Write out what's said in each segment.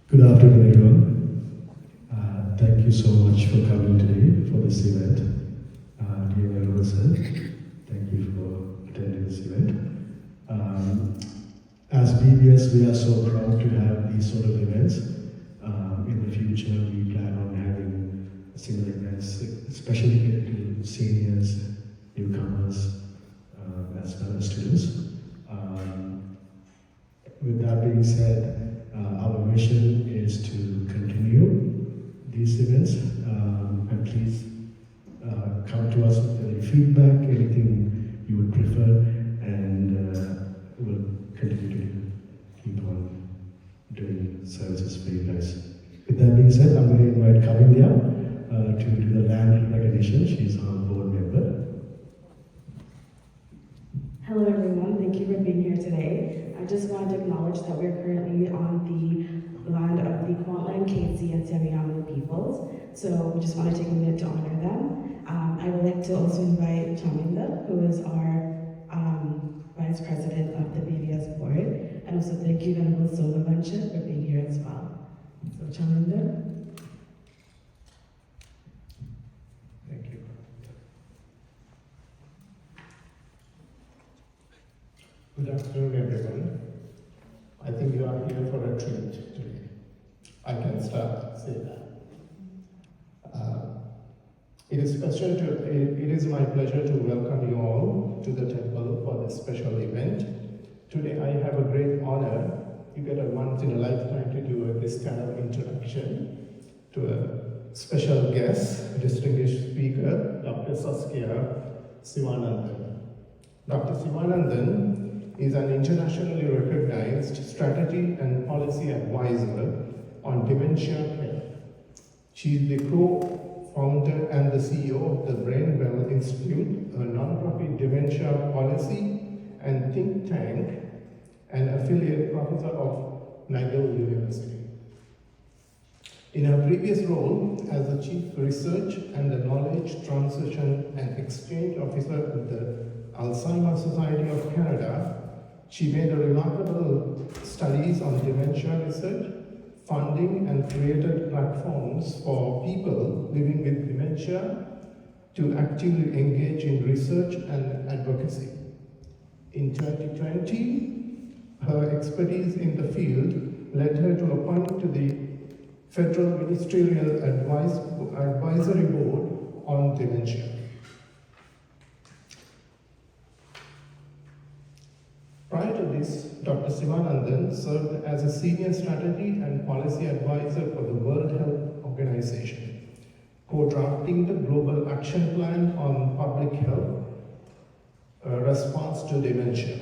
Good afternoon, everyone. Thank you so much for coming today for this event. Dear Honorable Sir, thank you for attending this event. As BBS, we are so proud to have these sort of events. In the future, we plan on having similar events, especially to seniors, newcomers, as well as students. With that being said, our mission is to continue these events, and please come to us with any feedback, anything you would prefer, and we'll continue to keep on doing services for you guys. With that being said, I'm going to invite Kavinya to do the land recognition. She's our board member. Hello everyone, thank you for being here today. I just wanted to acknowledge that we're currently on the land of the Kwantlen, KC, and Semiahmoo peoples. So we just want to take a minute to honor them. I would like to also invite Chaminda, who is our Vice President of the BBS board. And also thank you, Venerable Solavancha, for being here as well. So Chaminda. Thank you. Good afternoon, everyone. I think you are here for a treat today. I can start say that. It is my pleasure to welcome you all to the temple for this special event. Today I have a great honor. You get a once in a lifetime to do this kind of introduction to a special guest, distinguished speaker, Dr. Saskia Sivanandan. Dr. Sivanandan is an internationally recognized strategy and policy advisor on dementia care. She is the co-founder and the CEO of the Brain Well Institute, a non-profit dementia policy and think tank, and affiliate professor of McGill University. In her previous role as the Chief Research and the Knowledge Transition and Exchange Officer with the Alzheimer's Society of Canada, she made remarkable studies on dementia research, funding, and created platforms for people living with dementia to actively engage in research and advocacy. In 2020, her expertise in the field led her to appoint to the Federal Ministerial Advisory Board on Dementia. Prior to this, Dr. Sivanandan served as a senior strategy and policy advisor for the World Health Organization, co-drafting the Global Action Plan on Public Health Response to Dementia.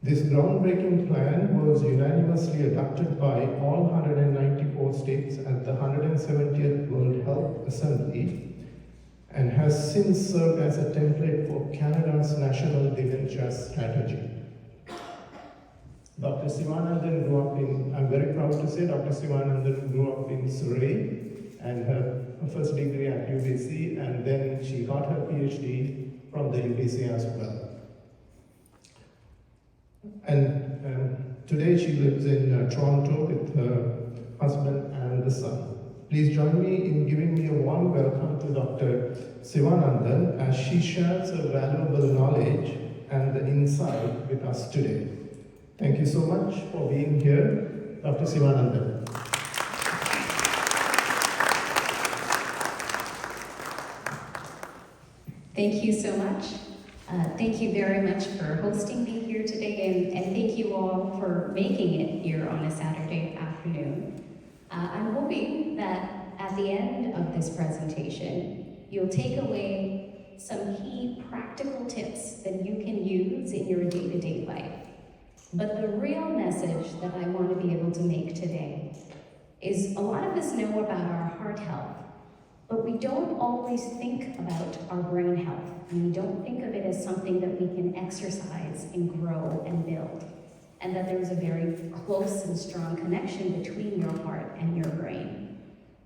This groundbreaking plan was unanimously adopted by all 194 states at the 170th World Health Assembly and has since served as a template for Canada's National Dementia Strategy. Dr. Sivanandan grew up in, I'm very proud to say, Dr. Sivanandan grew up in Surrey and her first degree at UBC, and then she got her PhD from the UBC as well. And today she lives in Toronto with her husband and the son. Please join me in giving me a warm welcome to Dr. Sivanandan as she shares her valuable knowledge and the insight with us today. Thank you so much for being here, Dr. Sivanandan. Thank you so much. Thank you very much for hosting me here today, and thank you all for making it here on a Saturday afternoon. I'm hoping that at the end of this presentation, you'll take away some key practical tips that you can use in your day-to-day life. But the real message that I want to be able to make today is a lot of us know about our heart health, but we don't always think about our brain health, and we don't think of it as something that we can exercise and grow and build, and that there's a very close and strong connection between your heart and your brain.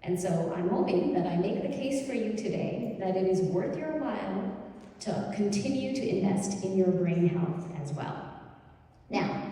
And so I'm hoping that I make the case for you today that it is worth your while to continue to invest in your brain health as well. Now,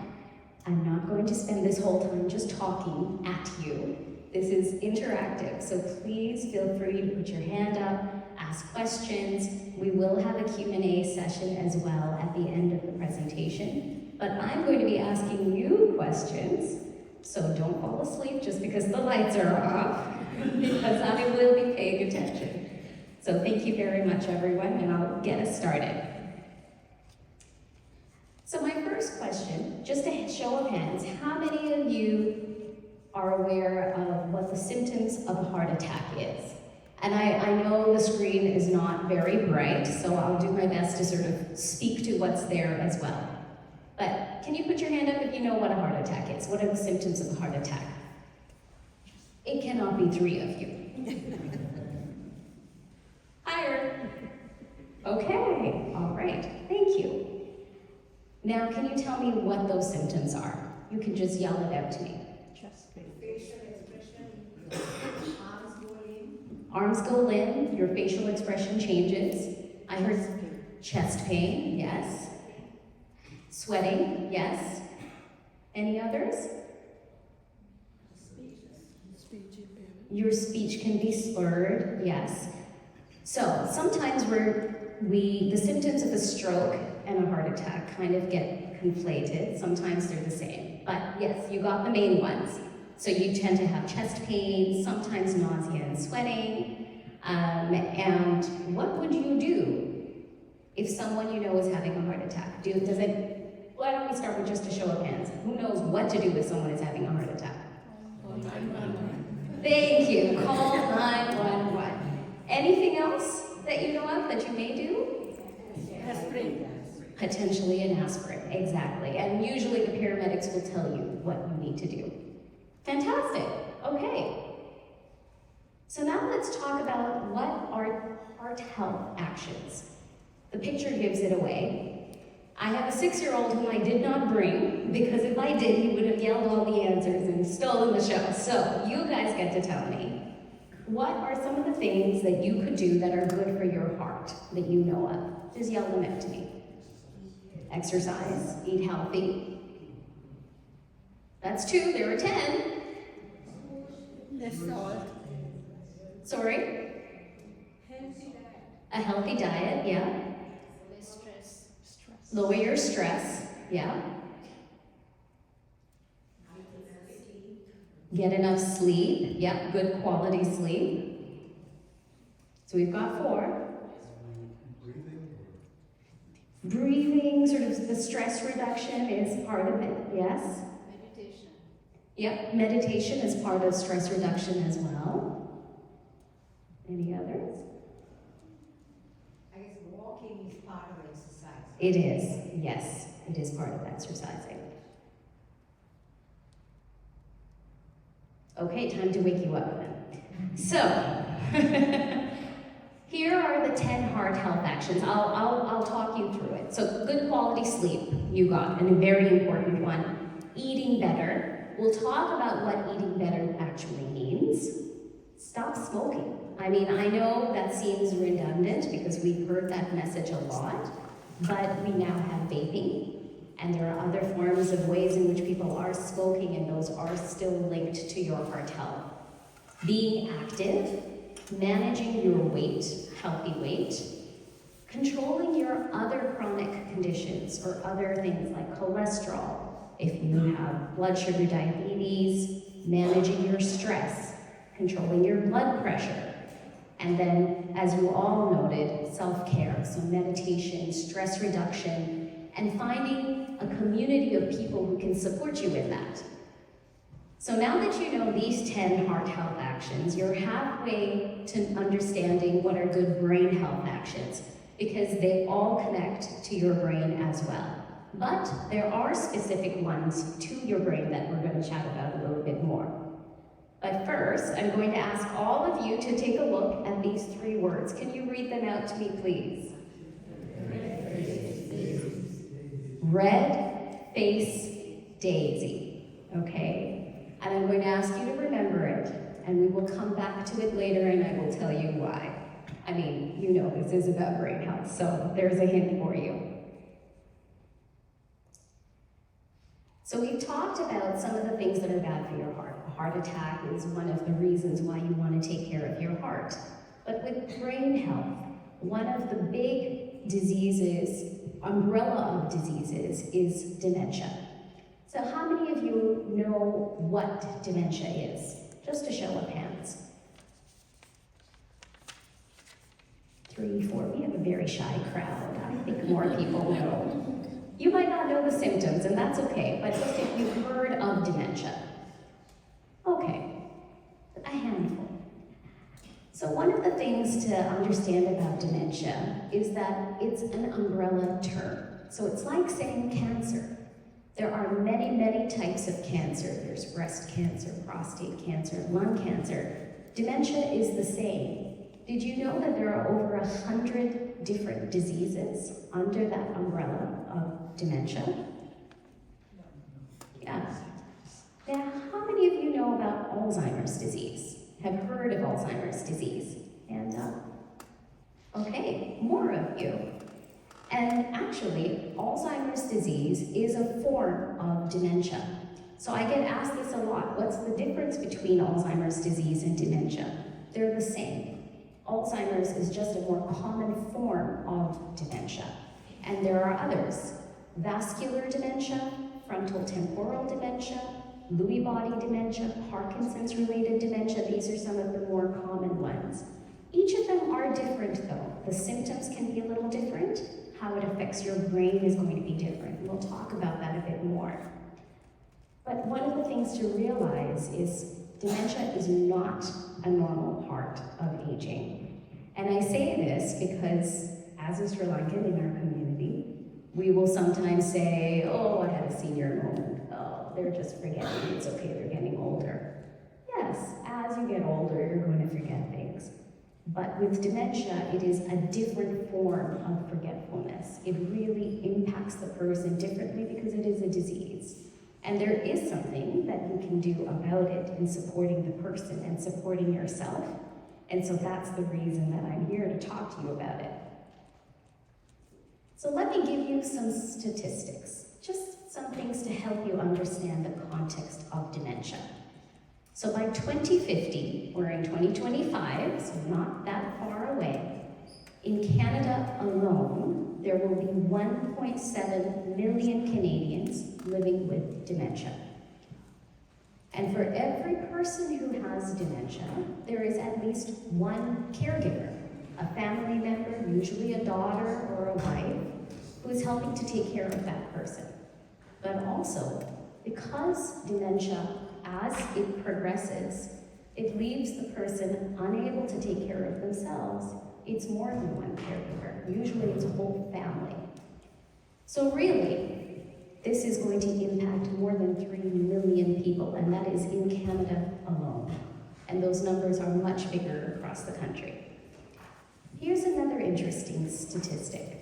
I'm not going to spend this whole time just talking at you. This is interactive, so please feel free to put your hand up, ask questions. We will have a Q&A session as well at the end of the presentation, but I'm going to be asking you questions, so don't fall asleep just because the lights are off, because I will be paying attention. So thank you very much, everyone, and I'll get us started. So my first question, just a show of hands, how many of you are aware of what the symptoms of a heart attack is? And I know the screen is not very bright, so I'll do my best to sort of speak to what's there as well. But can you put your hand up if you know what a heart attack is? What are the symptoms of a heart attack? It cannot be 3 of you. Higher. Okay, all right, thank you. Now, can you tell me what those symptoms are? You can just yell it out to me. Chest pain. Facial expression. Arms go limp. Arms go limp, your facial expression changes. I heard chest pain, yes. Sweating, yes. Any others? Speech impairment. Your speech can be slurred, yes. So sometimes the symptoms of a stroke and a heart attack kind of get conflated. Sometimes they're the same. But yes, you got the main ones. So you tend to have chest pain, sometimes nausea and sweating. And what would you do if someone you know is having a heart attack? Why don't we start with just a show of hands? Who knows what to do if someone is having a heart attack? Thank you. Call 911. Anything else that you know of that you may do? Aspirin. Potentially an aspirin, exactly. And usually the paramedics will tell you what you need to do. Fantastic. Okay. So now let's talk about what are heart health actions. The picture gives it away. I have a 6-year-old whom I did not bring, because if I did, he would have yelled all the answers and stolen the show. So you guys get to tell me, what are some of the things that you could do that are good for your heart that you know of? Just yell them out to me. Exercise, eat healthy. That's 2, there are 10. Less salt. Sorry? Healthy diet. A healthy diet, yeah. Less stress. Lower your stress, yeah. Get enough sleep, yeah, good quality sleep. So we've got 4. Breathing, sort of the stress reduction is part of it, yes. Meditation. Yep, meditation is part of stress reduction as well. Any others? I guess walking is part of exercise. It is, yes, it is part of exercising. Okay, time to wake you up then. So, here are the 10 heart health actions. I'll talk you through it. So, good quality sleep, you got, and a very important one. Eating better. We'll talk about what eating better actually means. Stop smoking. I mean, I know that seems redundant because we've heard that message a lot, but we now have vaping, and there are other forms of ways in which people are smoking, and those are still linked to your heart health. Being active, managing your weight, healthy weight, controlling your other chronic conditions or other things like cholesterol, if you have blood sugar diabetes, managing your stress, controlling your blood pressure, and then, as you all noted, self-care, so meditation, stress reduction, and finding a community of people who can support you in that. So now that you know these 10 heart health actions, you're halfway to understanding what are good brain health actions, because they all connect to your brain as well. But there are specific ones to your brain that we're going to chat about a little bit more. But first, I'm going to ask all of you to take a look at these 3 words. Can you read them out to me, please? Red face daisy, okay? And I'm going to ask you to remember it, and we will come back to it later, and I will tell you why. I mean, you know this is about brain health, so there's a hint for you. So we've talked that are bad for your heart. A heart attack is one of the reasons why you want to take care of your heart. But with brain health, one of the big diseases, umbrella of diseases, is dementia. So how many of you know what dementia is? Just a show of hands. 3, 4, we have a very shy crowd. I think more people know. You might not know the symptoms, and that's okay, but just if you've heard of dementia. Okay, a handful. So one of the things to understand about dementia is that it's an umbrella term. So it's like saying cancer. There are many, many types of cancer. There's breast cancer, prostate cancer, lung cancer. Dementia is the same. Did you know that there are over 100 different diseases under that umbrella of dementia? Yeah. Now, how many of you know about Alzheimer's disease? Have heard of Alzheimer's disease? Hand up. Okay, more of you. And actually, Alzheimer's disease is a form of dementia. So I get asked this a lot. What's the difference between Alzheimer's disease and dementia? They're the same. Lewy is just a more common form of dementia. And there are others. Vascular dementia, frontal temporal dementia, Lewy body dementia, Parkinson's-related dementia. These are some of the more common ones. Each of them are different though. The symptoms can be a little different. How it affects your brain is going to be different. We'll talk about that a bit more. But one of the things to realize is dementia is not a normal part of aging. And I say this because, as a Sri Lankan in our community, we will sometimes say, oh, I had a senior moment. Oh, they're just forgetting. It's okay, they're getting older. Yes, as you get older, you're going to forget things. But with dementia, it is a different form of forgetfulness. It really impacts the person differently because it is a disease. And there is something that you can do about it in supporting the person and supporting yourself. And so that's the reason that I'm here to talk to you about it. So let me give you some statistics, just some things to help you understand the context of dementia. So by 2050, we're in 2025, so not that far away, in Canada alone, there will be 1.7 million Canadians living with dementia. And for every person who has dementia, there is at least one caregiver, a family member, usually a daughter or a wife, who is helping to take care of that person. But also, because dementia, as it progresses, it leaves the person unable to take care of themselves. It's more than one caregiver. Usually it's a whole family. So really, this is going to impact more than 3 million people, and that is in Canada alone. And those numbers are much bigger across the country. Here's another interesting statistic.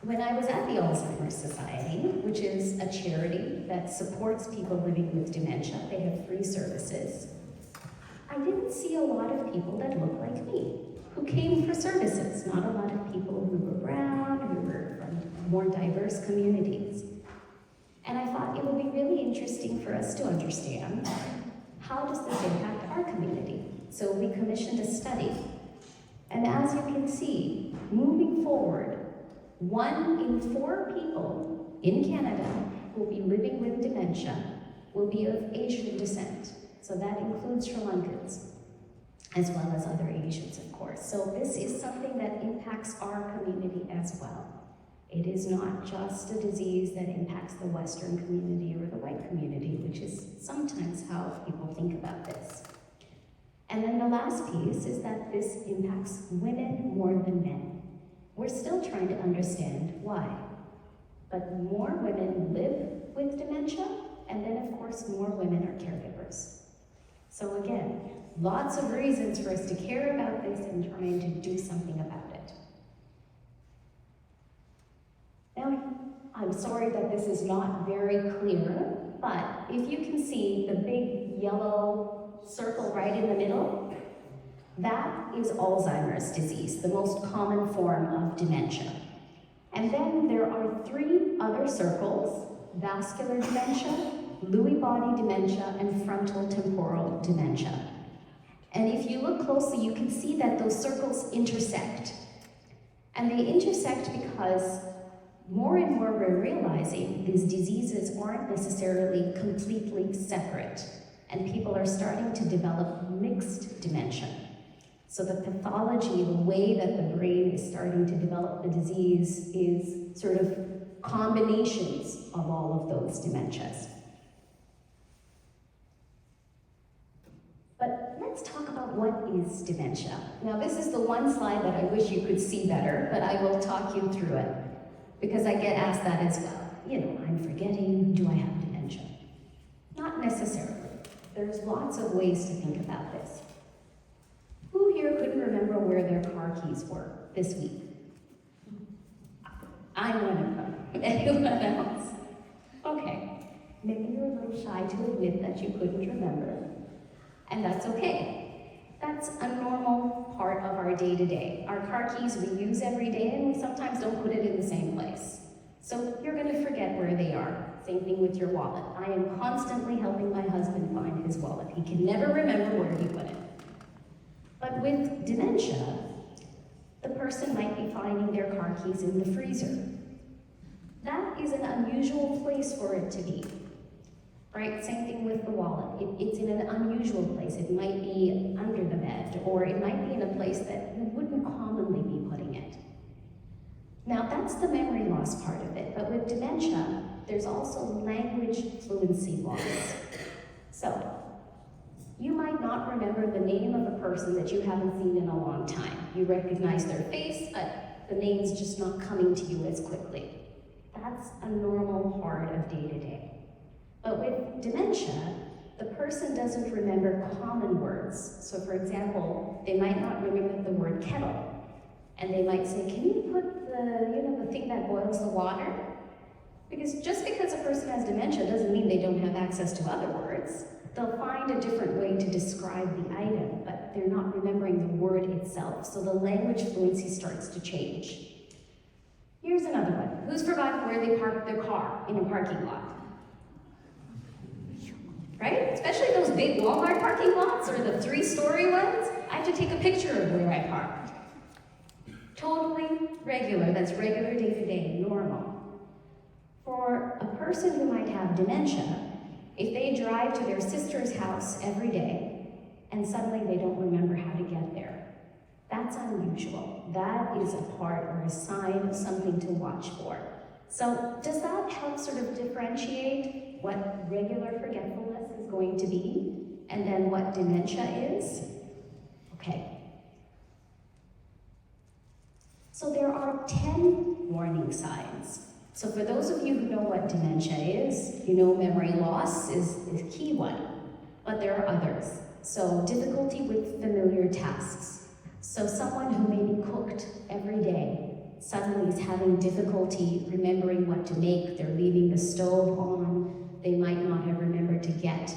When I was at the Alzheimer's Society, which is a charity that supports people living with dementia, they have free services, I didn't see a lot of people that looked like me, who came for services. Not a lot of people who were brown, who were from more diverse communities. And I thought it would be really interesting for us to understand, how does this impact our community? So we commissioned a study. And as you can see, moving forward, 1 in 4 people in Canada who will be living with dementia will be of Asian descent. So that includes Sri Lankans, as well as other Asians, of course. So this is something that impacts our community as well. It is not just a disease that impacts the Western community or the white community, which is sometimes how people think about this. And then the last piece is that this impacts women more than men. We're still trying to understand why. But more women live with dementia, and then of course more women are caregivers. So again, lots of reasons for us to care about this and trying to do something about it. Now, I'm sorry that this is not very clear, but if you can see the big yellow circle right in the middle, that is Alzheimer's disease, the most common form of dementia. And then there are 3 other circles: vascular dementia, Lewy body dementia, and frontal temporal dementia. And if you look closely, you can see that those circles intersect. And they intersect because more and more we're realizing these diseases aren't necessarily completely separate, and people are starting to develop mixed dementia. So the pathology, the way that the brain is starting to develop the disease is sort of combinations of all of those dementias. But let's talk about what is dementia. Now this is the one slide that I wish you could see better, but I will talk you through it, because I get asked that as well. You know, I'm forgetting, do I have dementia? Not necessarily. There's lots of ways to think about this. Who here couldn't remember where their car keys were this week? I'm one of them. Anyone else? Okay. Maybe you're a little shy to admit that you couldn't remember. And that's okay. That's a normal part of our day-to-day. Our car keys we use every day, and we sometimes don't put it in the same place. So you're going to forget where they are. Same thing with your wallet. I am constantly helping my husband find his wallet. He can never remember where he put it. But with dementia, the person might be finding their car keys in the freezer. That is an unusual place for it to be. Right? Same thing with the wallet. It's in an unusual place. It might be under the bed, or it might be in a place that you wouldn't commonly be putting it. Now that's the memory loss part of it, but with dementia, there's also language fluency loss. So, you might not remember the name of a person that you haven't seen in a long time. You recognize their face, but the name's just not coming to you as quickly. That's a normal part of day-to-day. But with dementia, the person doesn't remember common words. So for example, they might not remember the word kettle. And they might say, can you put the thing that boils the water? Because just because a person has dementia doesn't mean they don't have access to other words. They'll find a different way to describe the item, but they're not remembering the word itself. So the language fluency starts to change. Here's another one. Who's forgotten where they parked their car in a parking lot? Right? Especially those big Walmart parking lots or the 3-story ones. I have to take a picture of where I parked. Totally regular. That's regular day-to-day, normal. For a person who might have dementia, if they drive to their sister's house every day and suddenly they don't remember how to get there, that's unusual. That is a part or a sign of something to watch for. So does that help sort of differentiate what regular forgetfulness is going to be and then what dementia is? Okay. So there are 10 warning signs. So for those of you who know what dementia is, you know memory loss is a key one, but there are others. So difficulty with familiar tasks. So someone who maybe cooked every day suddenly is having difficulty remembering what to make. They're leaving the stove on. They might not have remembered to get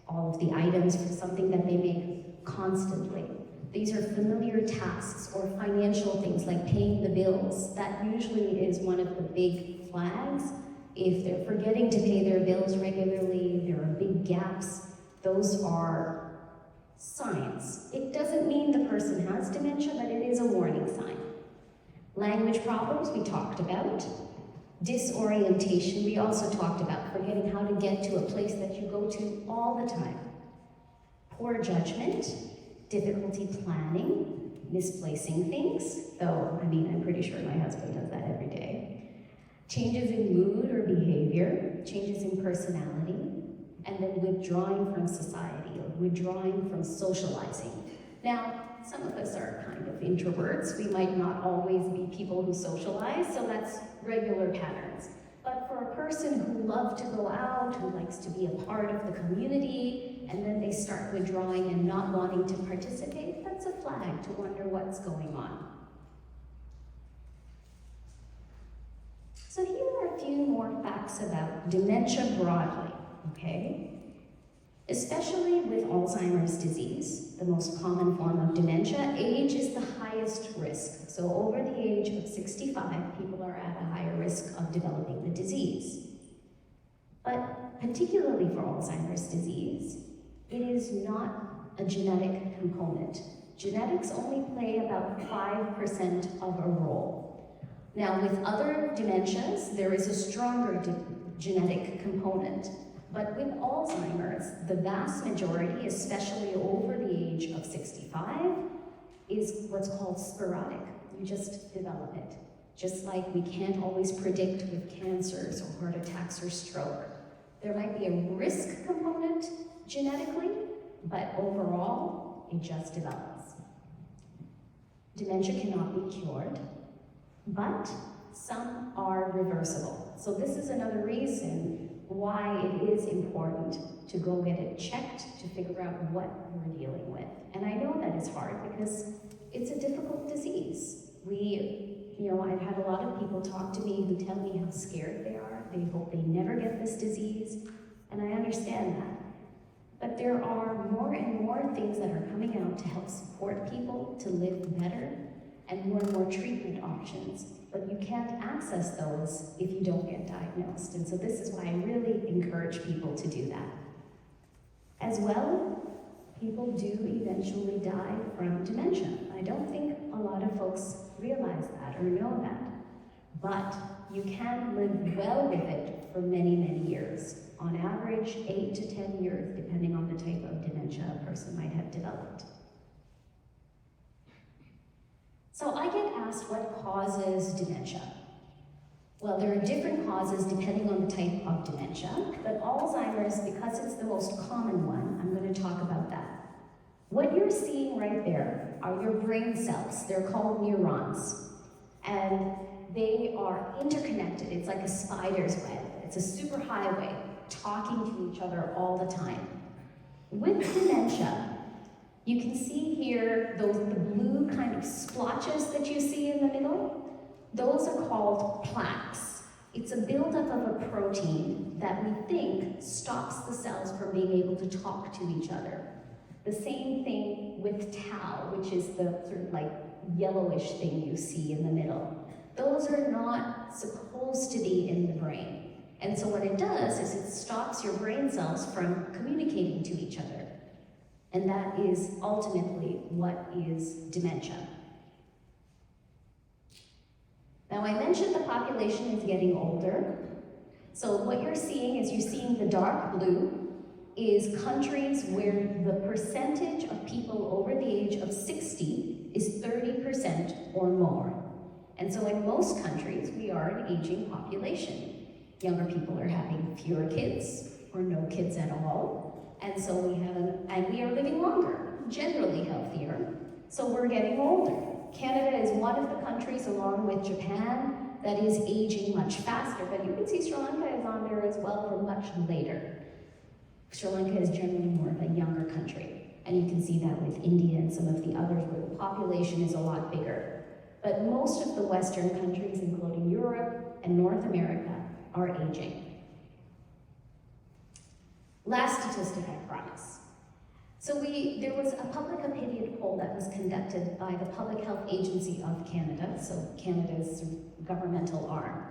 all of the items for something that they make constantly. These are familiar tasks or financial things like paying the bills. That usually is one of the big flags. If they're forgetting to pay their bills regularly, there are big gaps, those are signs. It doesn't mean the person has dementia, but it is a warning sign. Language problems, we talked about. Disorientation, we also talked about, forgetting how to get to a place that you go to all the time. Poor judgment, difficulty planning, misplacing things, though, I'm pretty sure my husband does that every day. Changes in mood or behavior, changes in personality, and then withdrawing from society or withdrawing from socializing. Now, some of us are kind of introverts. We might not always be people who socialize, so that's regular patterns. But for a person who loves to go out, who likes to be a part of the community, and then they start withdrawing and not wanting to participate, that's a flag to wonder what's going on. So here are a few more facts about dementia broadly, okay? Especially with Alzheimer's disease, the most common form of dementia, age is the highest risk. So over the age of 65, people are at a higher risk of developing the disease. But particularly for Alzheimer's disease, it is not a genetic component. Genetics only play about 5% of a role. Now, with other dementias, there is a stronger genetic component. But with Alzheimer's, the vast majority, especially over the age of 65, is what's called sporadic. You just develop it. Just like we can't always predict with cancers or heart attacks or stroke. There might be a risk component genetically, but overall, it just develops. Dementia cannot be cured, but some are reversible. So this is another reason why it is important to go get it checked to figure out what we're dealing with. And I know that is hard because it's a difficult disease. I've had a lot of people talk to me who tell me how scared they are. They hope they never get this disease, and I understand that. But there are more and more things that are coming out to help support people to live better, and more treatment options. But you can't access those if you don't get diagnosed. And so this is why I really encourage people to do that. As well, people do eventually die from dementia. I don't think a lot of folks realize that or know that. But you can live well with it for many, many years. On average, 8 to 10 years, depending on the type of dementia a person might have developed. So I get asked what causes dementia. Well, there are different causes depending on the type of dementia, but Alzheimer's, because it's the most common one, I'm going to talk about that. What you're seeing right there are your brain cells. They're called neurons, and they are interconnected. It's like a spider's web. It's a superhighway talking to each other all the time. With dementia, you can see here the blue kind of splotches that you see in the middle. Those are called plaques. It's a buildup of a protein that we think stops the cells from being able to talk to each other. The same thing with tau, which is the sort of like yellowish thing you see in the middle. Those are not supposed to be in the brain. And so what it does is it stops your brain cells from communicating to each other. And that is ultimately what is dementia. Now, I mentioned the population is getting older. So what you're seeing is the dark blue is countries where the percentage of people over the age of 60 is 30% or more. And so in most countries, we are an aging population. Younger people are having fewer kids or no kids at all. And so we are living longer, generally healthier. So we're getting older. Canada is one of the countries, along with Japan, that is aging much faster. But you can see Sri Lanka is on there as well for much later. Sri Lanka is generally more of a younger country. And you can see that with India and some of the others where the population is a lot bigger. But most of the Western countries, including Europe and North America, are aging. Last statistic, I promise. So there was a public opinion poll that was conducted by the Public Health Agency of Canada, so Canada's governmental arm.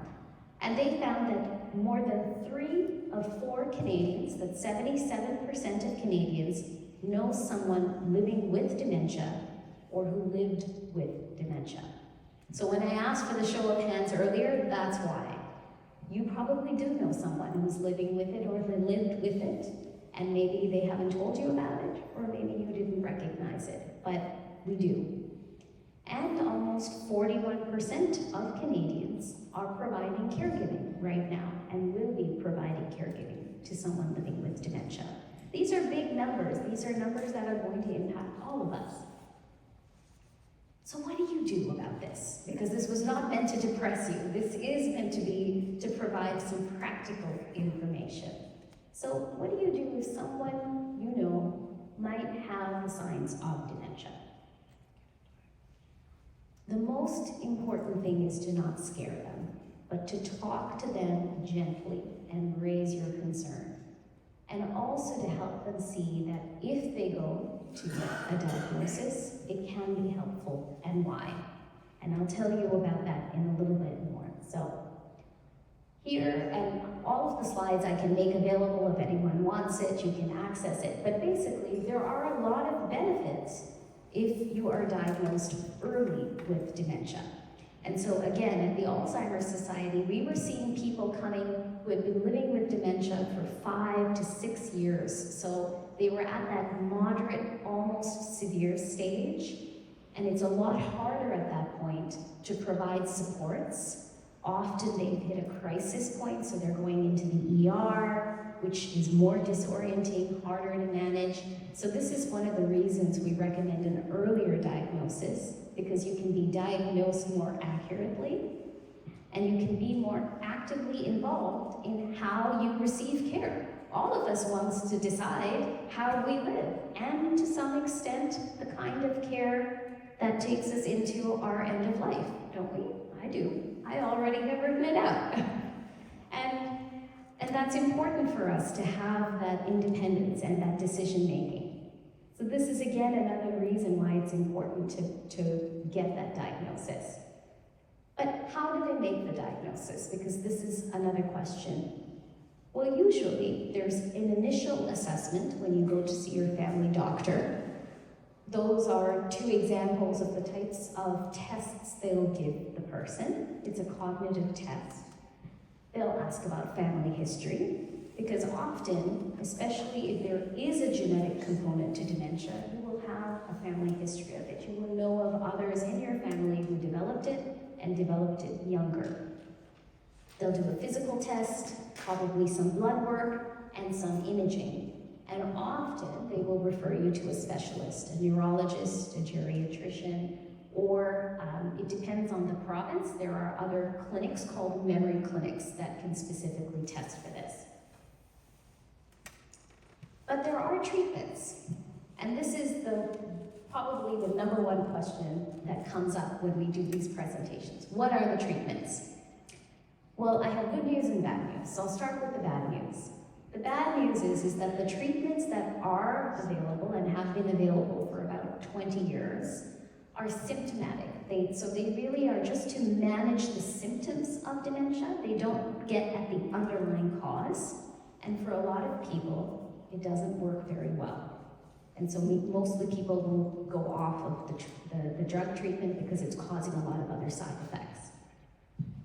And they found that more than 3 of 4 Canadians, that 77% of Canadians, know someone living with dementia or who lived with dementia. So when I asked for the show of hands earlier, that's why. You probably do know someone who's living with it or lived with it, and maybe they haven't told you about it, or maybe you didn't recognize it, but we do. And almost 41% of Canadians are providing caregiving right now, and will be providing caregiving to someone living with dementia. These are big numbers. These are numbers that are going to impact all of us. So what do you do about this? Because this was not meant to depress you. This is meant to provide some practical information. So what do you do if someone you know might have the signs of dementia? The most important thing is to not scare them, but to talk to them gently and raise your concern. And also to help them see that if they go to get a diagnosis, it can be helpful and why. And I'll tell you about that in a little bit more. So Here, and all of the slides I can make available if anyone wants it, you can access it. But basically, there are a lot of benefits if you are diagnosed early with dementia. And so again, at the Alzheimer's Society, we were seeing people coming who had been living with dementia for 5 to 6 years. So they were at that moderate, almost severe stage. And it's a lot harder at that point to provide supports. Often they've hit a crisis point, so they're going into the ER, which is more disorienting, harder to manage. So this is one of the reasons we recommend an earlier diagnosis, because you can be diagnosed more accurately, and you can be more actively involved in how you receive care. All of us wants to decide how we live, and to some extent, the kind of care that takes us into our end of life, don't we? I do. I already have written it out. and that's important for us to have that independence and that decision making. So this is again another reason why it's important to get that diagnosis. But how do they make the diagnosis? Because this is another question. Well, usually there's an initial assessment when you go to see your family doctor. Those are 2 examples of the types of tests they'll give the person. It's a cognitive test. They'll ask about family history, because often, especially if there is a genetic component to dementia, you will have a family history of it. You will know of others in your family who developed it and developed it younger. They'll do a physical test, probably some blood work, and some imaging. And often they will refer you to a specialist, a neurologist, a geriatrician, or it depends on the province. There are other clinics called memory clinics that can specifically test for this. But there are treatments, and this is probably the number one question that comes up when we do these presentations. What are the treatments? Well, I have good news and bad news, so I'll start with the bad news. The bad news is that the treatments that are available and have been available for about 20 years are symptomatic. So they really are just to manage the symptoms of dementia. They don't get at the underlying cause. And for a lot of people, it doesn't work very well. And so mostly people will go off of the drug treatment because it's causing a lot of other side effects.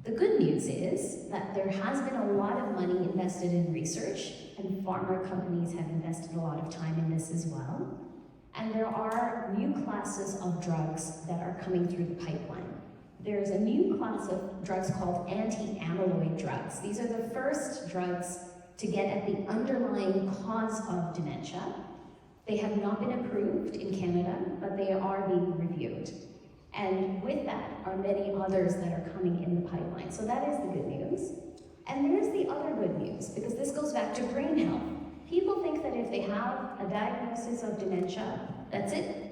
The good news is that there has been a lot of money invested in research, and pharma companies have invested a lot of time in this as well. And there are new classes of drugs that are coming through the pipeline. There's a new class of drugs called anti-amyloid drugs. These are the first drugs to get at the underlying cause of dementia. They have not been approved in Canada, but they are being reviewed. And with that are many others that are coming in the pipeline. So that is the good news. And there's the other good news, because this goes back to brain health. People think that if they have a diagnosis of dementia, that's it.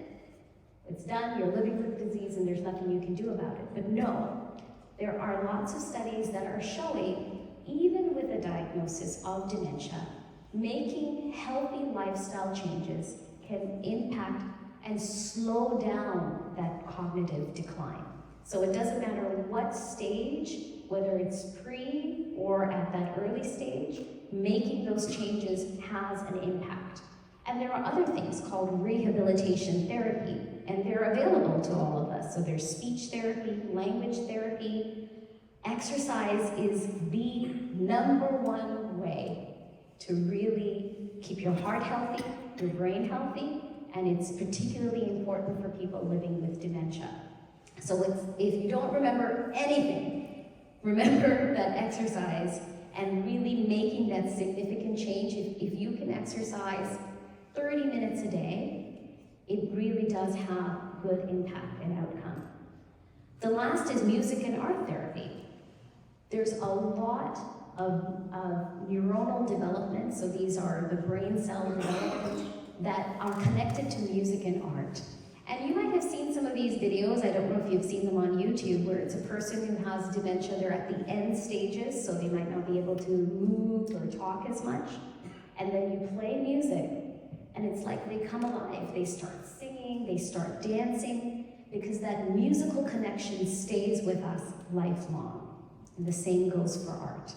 It's done, you're living with the disease and there's nothing you can do about it. But no, there are lots of studies that are showing, even with a diagnosis of dementia, making healthy lifestyle changes can impact and slow down that cognitive decline. So it doesn't matter what stage, whether it's pre or at that early stage, making those changes has an impact. And there are other things called rehabilitation therapy, and they're available to all of us. So there's speech therapy, language therapy. Exercise is the #1 way to really keep your heart healthy, your brain healthy, and it's particularly important for people living with dementia. So if you don't remember anything, remember that exercise and really making that significant change. If you can exercise 30 minutes a day, it really does have good impact and outcome. The last is music and art therapy. There's a lot of neuronal development, so these are the brain cell development that are connected to music and art. And you might have seen some of these videos, I don't know if you've seen them on YouTube, where it's a person who has dementia, they're at the end stages, so they might not be able to move or talk as much. And then you play music, and it's like they come alive. They start singing, they start dancing, because that musical connection stays with us lifelong. And the same goes for art.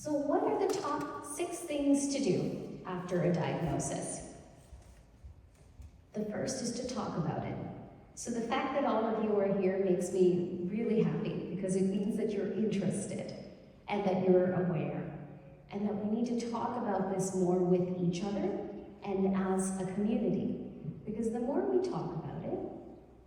So what are the top 6 things to do after a diagnosis? The first is to talk about it. So the fact that all of you are here makes me really happy because it means that you're interested and that you're aware and that we need to talk about this more with each other and as a community. Because the more we talk about it,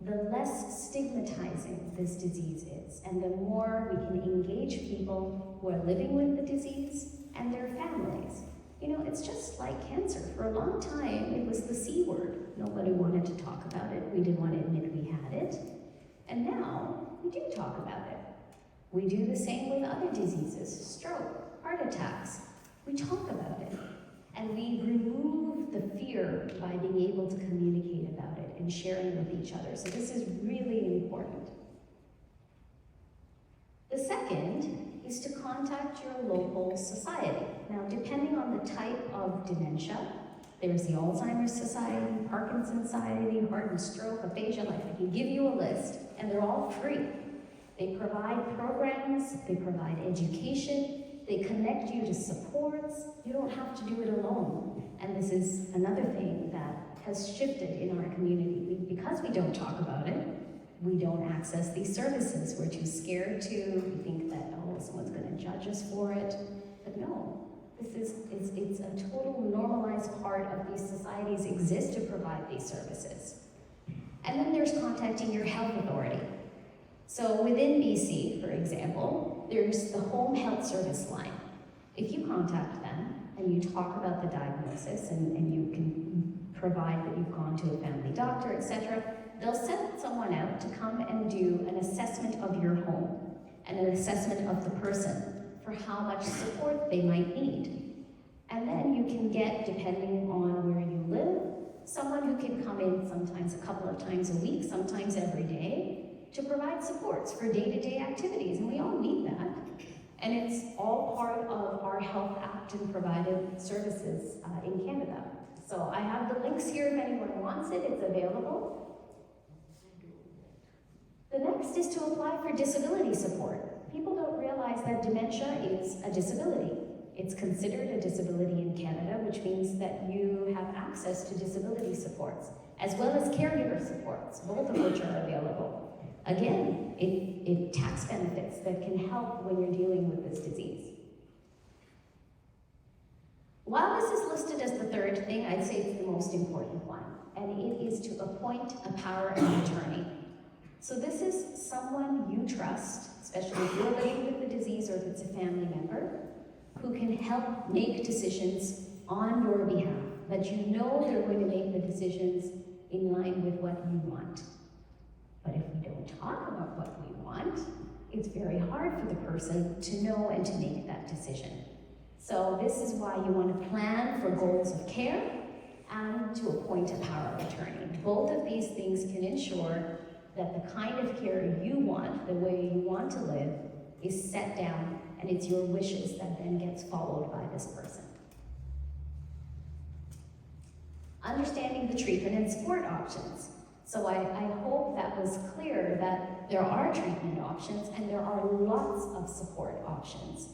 the less stigmatizing this disease is, and the more we can engage people who are living with the disease and their families. You know, it's just like cancer. For a long time, it was the C word. Nobody wanted to talk about it. We didn't want to admit we had it. And now, we do talk about it. We do the same with other diseases, stroke, heart attacks. We talk about it. And we remove the fear by being able to communicate about it and sharing with each other. So this is really important. The second is to contact your local society. Now, depending on the type of dementia, there's the Alzheimer's Society, Parkinson's Society, Heart and Stroke, Aphasia, like I can give you a list, and they're all free. They provide programs, they provide education, they connect you to supports. You don't have to do it alone. And this is another thing that has shifted in our community. Because we don't talk about it, we don't access these services. We're too scared to. We think that, oh, someone's going to judge us for it. But no, it's a total normalized part of these societies exist to provide these services. And then there's contacting your health authority. So within BC, for example, there's the home health service line. If you contact them and you talk about the diagnosis and you can provide that you've gone to a family doctor, etc., they'll send someone out to come and do an assessment of your home and an assessment of the person for how much support they might need. And then you can get, depending on where you live, someone who can come in sometimes a couple of times a week, sometimes every day, to provide supports for day-to-day activities, and we all need that. And it's all part of our Health Act and provided services in Canada. So I have the links here if anyone wants it, it's available. The next is to apply for disability support. People don't realize that dementia is a disability. It's considered a disability in Canada, which means that you have access to disability supports, as well as caregiver supports, both of which are available. Again, it tax benefits that can help when you're dealing with this disease. While this is listed as the third thing, I'd say it's the most important one, and it is to appoint a power of attorney. So this is someone you trust, especially if you're living with the disease or if it's a family member, who can help make decisions on your behalf, that you know they're going to make the decisions in line with what you want. But if we don't talk about what we want, it's very hard for the person to know and to make that decision. So this is why you want to plan for goals of care and to appoint a power of attorney. Both of these things can ensure that the kind of care you want, the way you want to live, is set down, and it's your wishes that then gets followed by this person. Understanding the treatment and support options. So I hope that was clear that there are treatment options and there are lots of support options.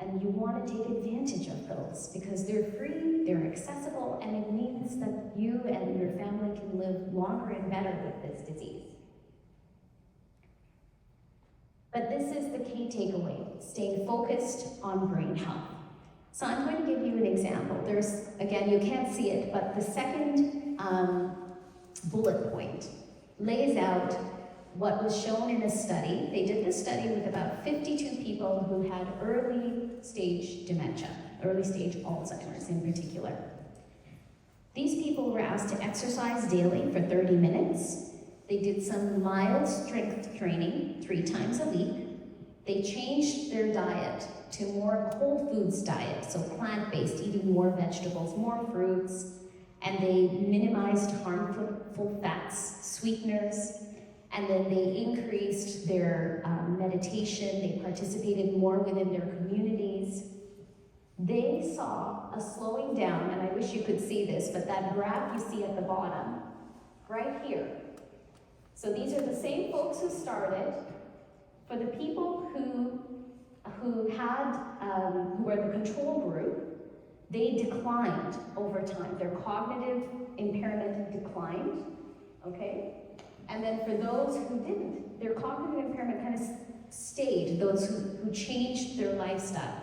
And you want to take advantage of those because they're free, they're accessible, and it means that you and your family can live longer and better with this disease. But this is the key takeaway, staying focused on brain health. So I'm going to give you an example. There's, again, you can't see it, but the second bullet point lays out what was shown in a study. They did this study with about 52 people who had early stage dementia, early stage Alzheimer's in particular. These people were asked to exercise daily for 30 minutes. They did some mild strength training 3 times a week. They changed their diet to more of a whole foods diet, so plant-based, eating more vegetables, more fruits, and they minimized harmful fats, sweeteners, and then they increased their meditation. They participated more within their communities. They saw a slowing down, and I wish you could see this, but that graph you see at the bottom, right here. So these are the same folks who started. For the people who where the control group, they declined over time. Their cognitive impairment declined, okay? And then for those who didn't, their cognitive impairment kind of stayed, those who changed their lifestyle.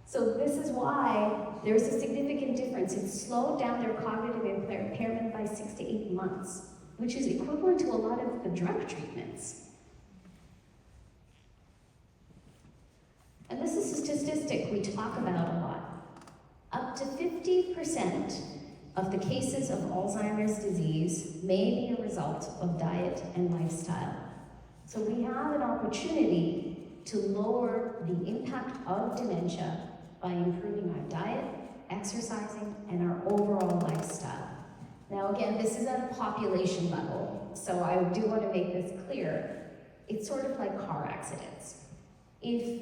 So this is why there's a significant difference. It slowed down their cognitive impairment by 6 to 8 months, which is equivalent to a lot of the drug treatments. And this is a statistic we talk about a lot. Up to 50% of the cases of Alzheimer's disease may be a result of diet and lifestyle. So we have an opportunity to lower the impact of dementia by improving our diet, exercising, and our overall lifestyle. Now again, this is at a population level, so I do want to make this clear. It's sort of like car accidents. If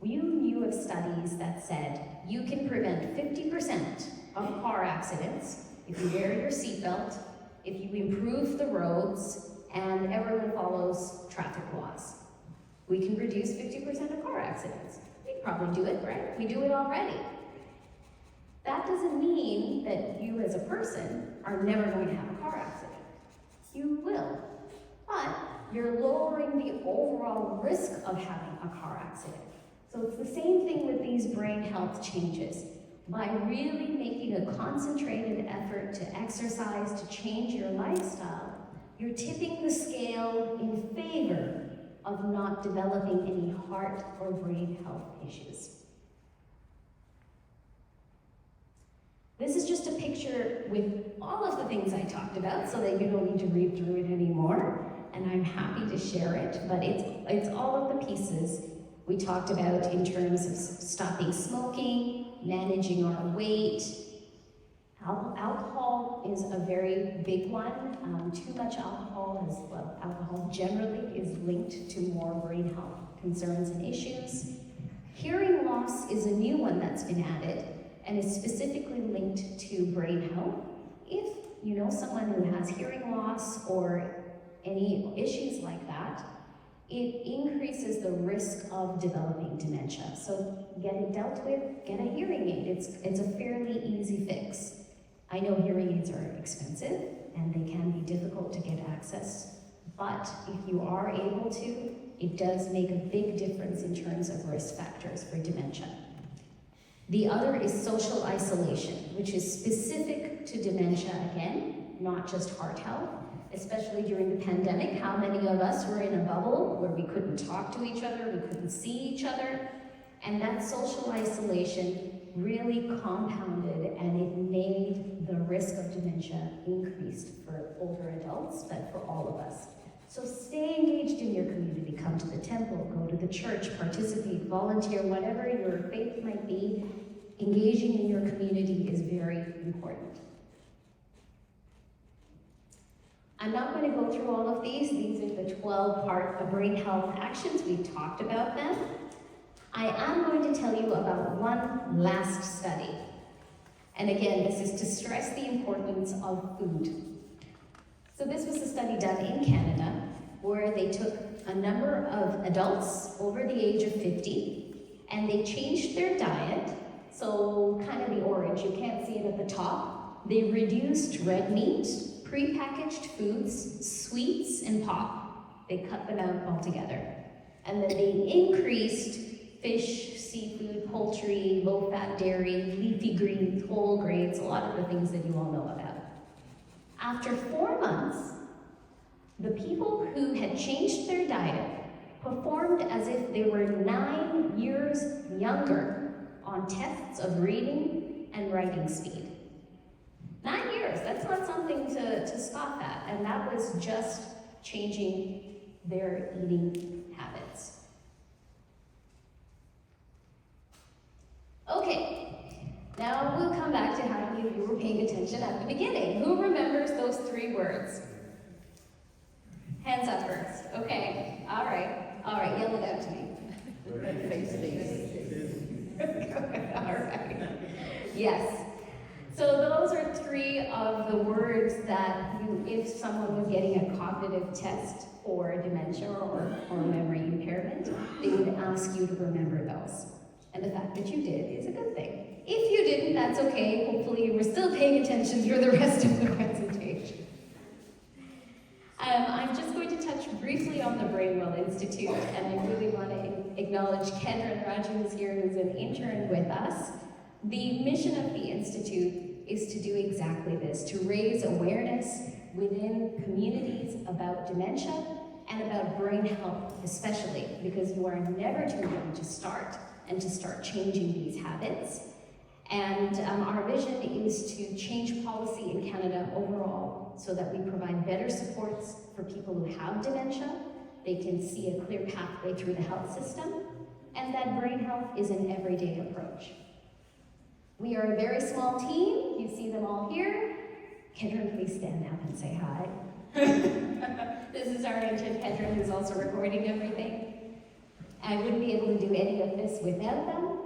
you knew of studies that said you can prevent 50% of car accidents if you wear your seatbelt, if you improve the roads, and everyone follows traffic laws. We can reduce 50% of car accidents. We probably do it, right? We do it already. That doesn't mean that you as a person are never going to have a car accident. You will. But you're lowering the overall risk of having a car accident. So it's the same thing with these brain health changes. By really making a concentrated effort to exercise, to change your lifestyle, you're tipping the scale in favor of not developing any heart or brain health issues. This is just a picture with all of the things I talked about so that you don't need to read through it anymore, and I'm happy to share it, but it's all of the pieces we talked about in terms of stopping smoking, managing our weight. Alcohol is a very big one. Too much alcohol generally is linked to more brain health concerns and issues. Hearing loss is a new one that's been added and is specifically linked to brain health. If you know someone who has hearing loss or any issues like that, it increases the risk of developing dementia. So get it dealt with, get a hearing aid. It's a fairly easy fix. I know hearing aids are expensive and they can be difficult to get access, but if you are able to, it does make a big difference in terms of risk factors for dementia. The other is social isolation, which is specific to dementia again, not just heart health. Especially during the pandemic, how many of us were in a bubble where we couldn't talk to each other, we couldn't see each other, and that social isolation really compounded and it made the risk of dementia increased for older adults, but for all of us. So stay engaged in your community, come to the temple, go to the church, participate, volunteer, whatever your faith might be, engaging in your community is very important. I'm not going to go through all of these. These are the 12 part of brain health actions. We've talked about them. I am going to tell you about one last study. And again, this is to stress the importance of food. So this was a study done in Canada where they took a number of adults over the age of 50 and they changed their diet. So kind of the orange, you can't see it at the top. They reduced red meat, prepackaged foods, sweets, and pop. They cut them out altogether. And then they increased fish, seafood, poultry, low-fat dairy, leafy greens, whole grains, a lot of the things that you all know about. After 4 months, the people who had changed their diet performed as if they were 9 years younger on tests of reading and writing speed. 9 years, that's not something to scoff at, and that was just changing their eating habits. Okay, now we'll come back to how many of you were paying attention at the beginning. Who remembers those 3 words? Hands up first. Okay, all right, yell it out to me. All right, yes. So those are 3 of the words that if someone was getting a cognitive test for dementia or memory impairment, they would ask you to remember those. And the fact that you did is a good thing. If you didn't, that's okay. Hopefully you were still paying attention through the rest of the presentation. I'm just going to touch briefly on the Brainwell Institute, and I really want to acknowledge Kendra Raju is here, who's an intern with us. The mission of the Institute is to do exactly this, to raise awareness within communities about dementia and about brain health especially, because you are never too young to start and to start changing these habits. And our vision is to change policy in Canada overall so that we provide better supports for people who have dementia. They can see a clear pathway through the health system, and that brain health is an everyday approach. We are a very small team. You see them all here. Kendra, please stand up and say hi. This is our intern, Kendra, who's also recording everything. I wouldn't be able to do any of this without them.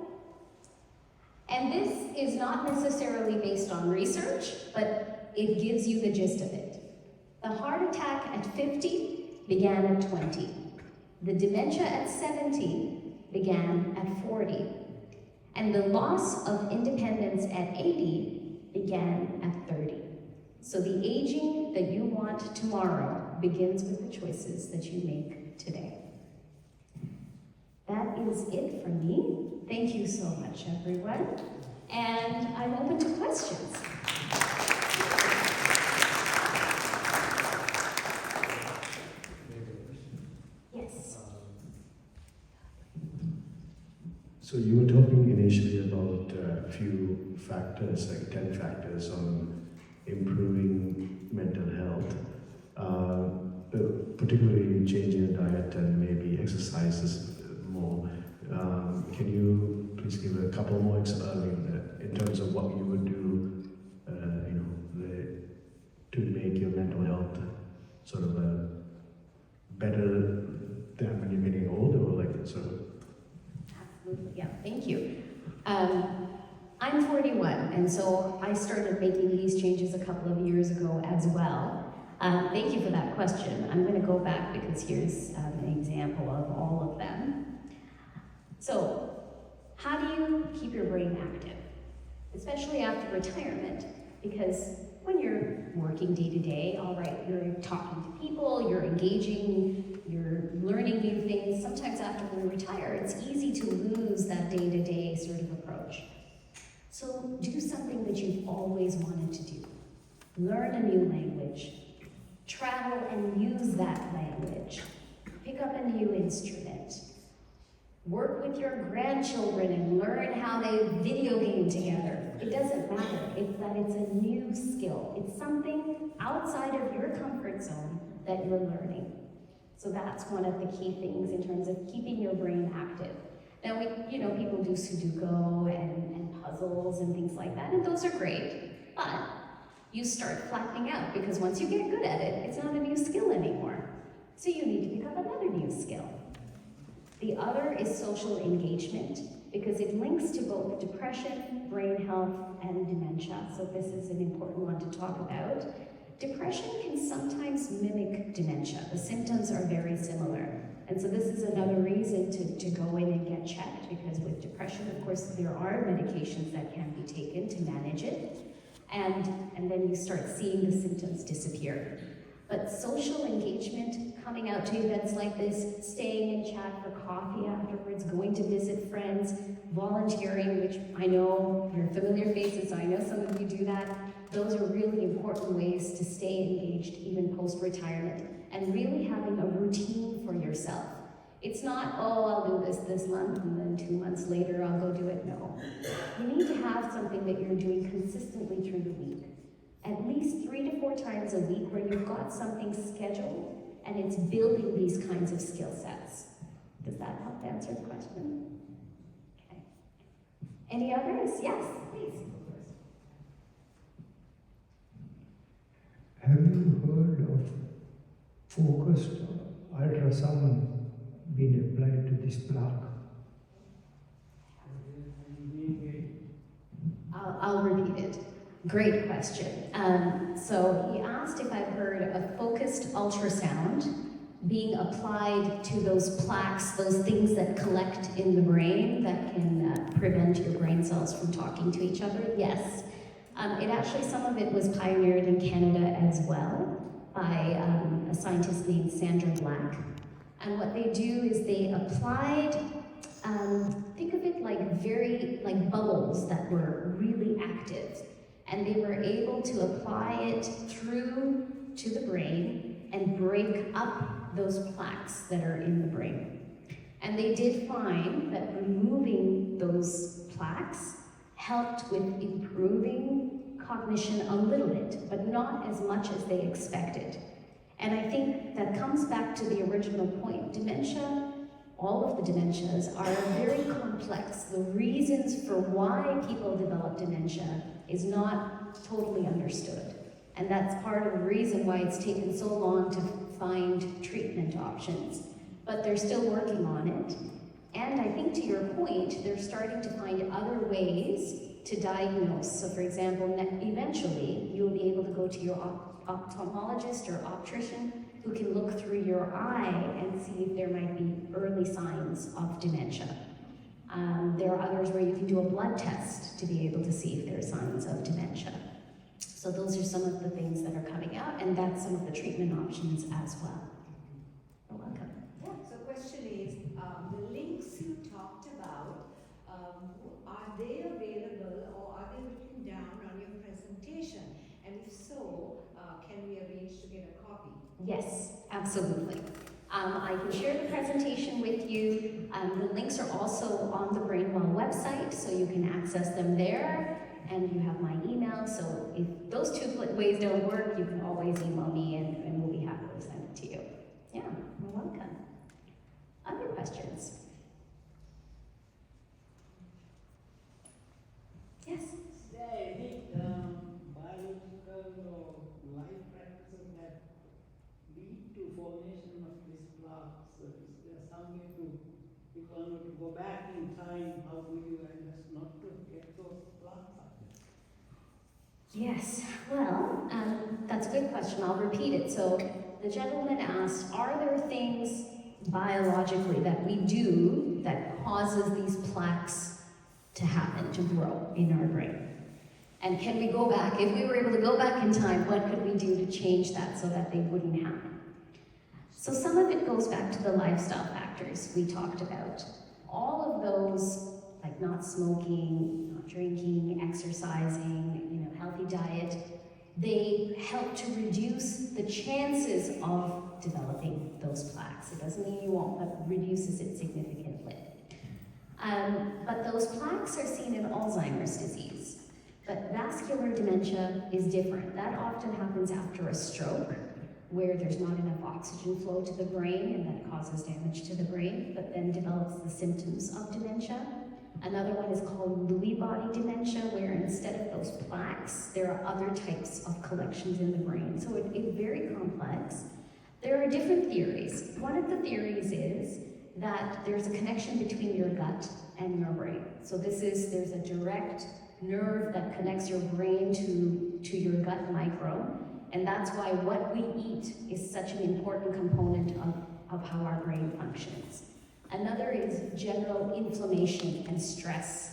And this is not necessarily based on research, but it gives you the gist of it. The heart attack at 50 began at 20. The dementia at 70 began at 40. And the loss of independence at 80 began at 30. So the aging that you want tomorrow begins with the choices that you make today. That is it from me. Thank you so much, everyone. And I'm open to questions. Yes. So you were talking initially about a few factors, like 10 factors on improving mental health, particularly changing the diet and maybe exercises more. Can you please give a couple more in terms of what you would do, to make your mental health sort of better than when you're getting older, or like sort of? Absolutely, yeah, thank you. I'm 41, and so I started making these changes a couple of years ago as well. Thank you for that question. I'm going to go back because here's an example of all of them. So, how do you keep your brain active? Especially after retirement, because when you're working day to day, all right, you're talking to people, you're engaging, you're learning new things. Sometimes after we retire, it's easy to lose that day-to-day sort of approach. So do something that you've always wanted to do. Learn a new language. Travel and use that language. Pick up a new instrument. Work with your grandchildren and learn how they video game together. It doesn't matter. It's that it's a new skill. It's something outside of your comfort zone that you're learning. So that's one of the key things in terms of keeping your brain active. Now, people do Sudoku and puzzles and things like that, and those are great. But you start flattening out because once you get good at it, it's not a new skill anymore. So you need to pick up another new skill. The other is social engagement, because it links to both depression, brain health, and dementia. So this is an important one to talk about. Depression can sometimes mimic dementia. The symptoms are very similar. And so this is another reason to go in and get checked, because with depression, of course, there are medications that can be taken to manage it. And then you start seeing the symptoms disappear. But social engagement, coming out to events like this, staying in chat for coffee afterwards, going to visit friends, volunteering, which I know you're familiar faces, so I know some of you do that. Those are really important ways to stay engaged even post-retirement, and really having a routine for yourself. It's not, I'll do this month, and then 2 months later I'll go do it. No. You need to have something that you're doing consistently through the week. At least 3 to 4 times a week where you've got something scheduled and it's building these kinds of skill sets. Does that help answer the question? Okay. Any others? Yes, please. Have you heard of focused ultrasound being applied to this plaque? I'll repeat it. Great question. So he asked if I've heard of focused ultrasound being applied to those plaques, those things that collect in the brain that can prevent your brain cells from talking to each other? Yes. It actually, some of it was pioneered in Canada as well by a scientist named Sandra Black. And what they do is they applied, think of it like bubbles that were really active. And they were able to apply it through to the brain and break up those plaques that are in the brain. And they did find that removing those plaques helped with improving cognition a little bit, but not as much as they expected. And I think that comes back to the original point. Dementia, all of the dementias are very complex. The reasons for why people develop dementia is not totally understood. And that's part of the reason why it's taken so long to find treatment options. But they're still working on it. And I think to your point, they're starting to find other ways to diagnose. So for example, eventually you'll be able to go to your ophthalmologist or optician who can look through your eye and see if there might be early signs of dementia. There are others where you can do a blood test to be able to see if there are signs of dementia. So those are some of the things that are coming out, and that's some of the treatment options as well. You're welcome. So question is, the links you talked about, are they available or are they written down on your presentation? And if so, can we arrange to get a copy? Yes, absolutely. I can share the presentation with you. The links are also on the Brainwell website, so you can access them there. And you have my email, so if those two ways don't work, you can always email me and we'll be happy to send it to you. Yeah, you're welcome. Other questions? Yes? Is there any biological or life practices that lead to formation of these plaques? Is there some way to, if one were to go back in time, how would you adjust not to get those plaques up? Yes, well, that's a good question. I'll repeat it. So the gentleman asked, are there things biologically that we do that causes these plaques to happen, to grow in our brain? And can we go back? If we were able to go back in time, what could we do to change that so that they wouldn't happen? So some of it goes back to the lifestyle factors we talked about. All of those, like not smoking, not drinking, exercising, healthy diet, they help to reduce the chances of developing those plaques. It doesn't mean you won't, but reduces it significantly. But those plaques are seen in Alzheimer's disease. But vascular dementia is different. That often happens after a stroke, where there's not enough oxygen flow to the brain and that causes damage to the brain, but then develops the symptoms of dementia. Another one is called Lewy body dementia, where instead of those plaques, there are other types of collections in the brain. So it's very complex. There are different theories. One of the theories is that there's a connection between your gut and your brain. So there's a direct nerve that connects your brain to your gut micro, and that's why what we eat is such an important component of how our brain functions. Another is general inflammation and stress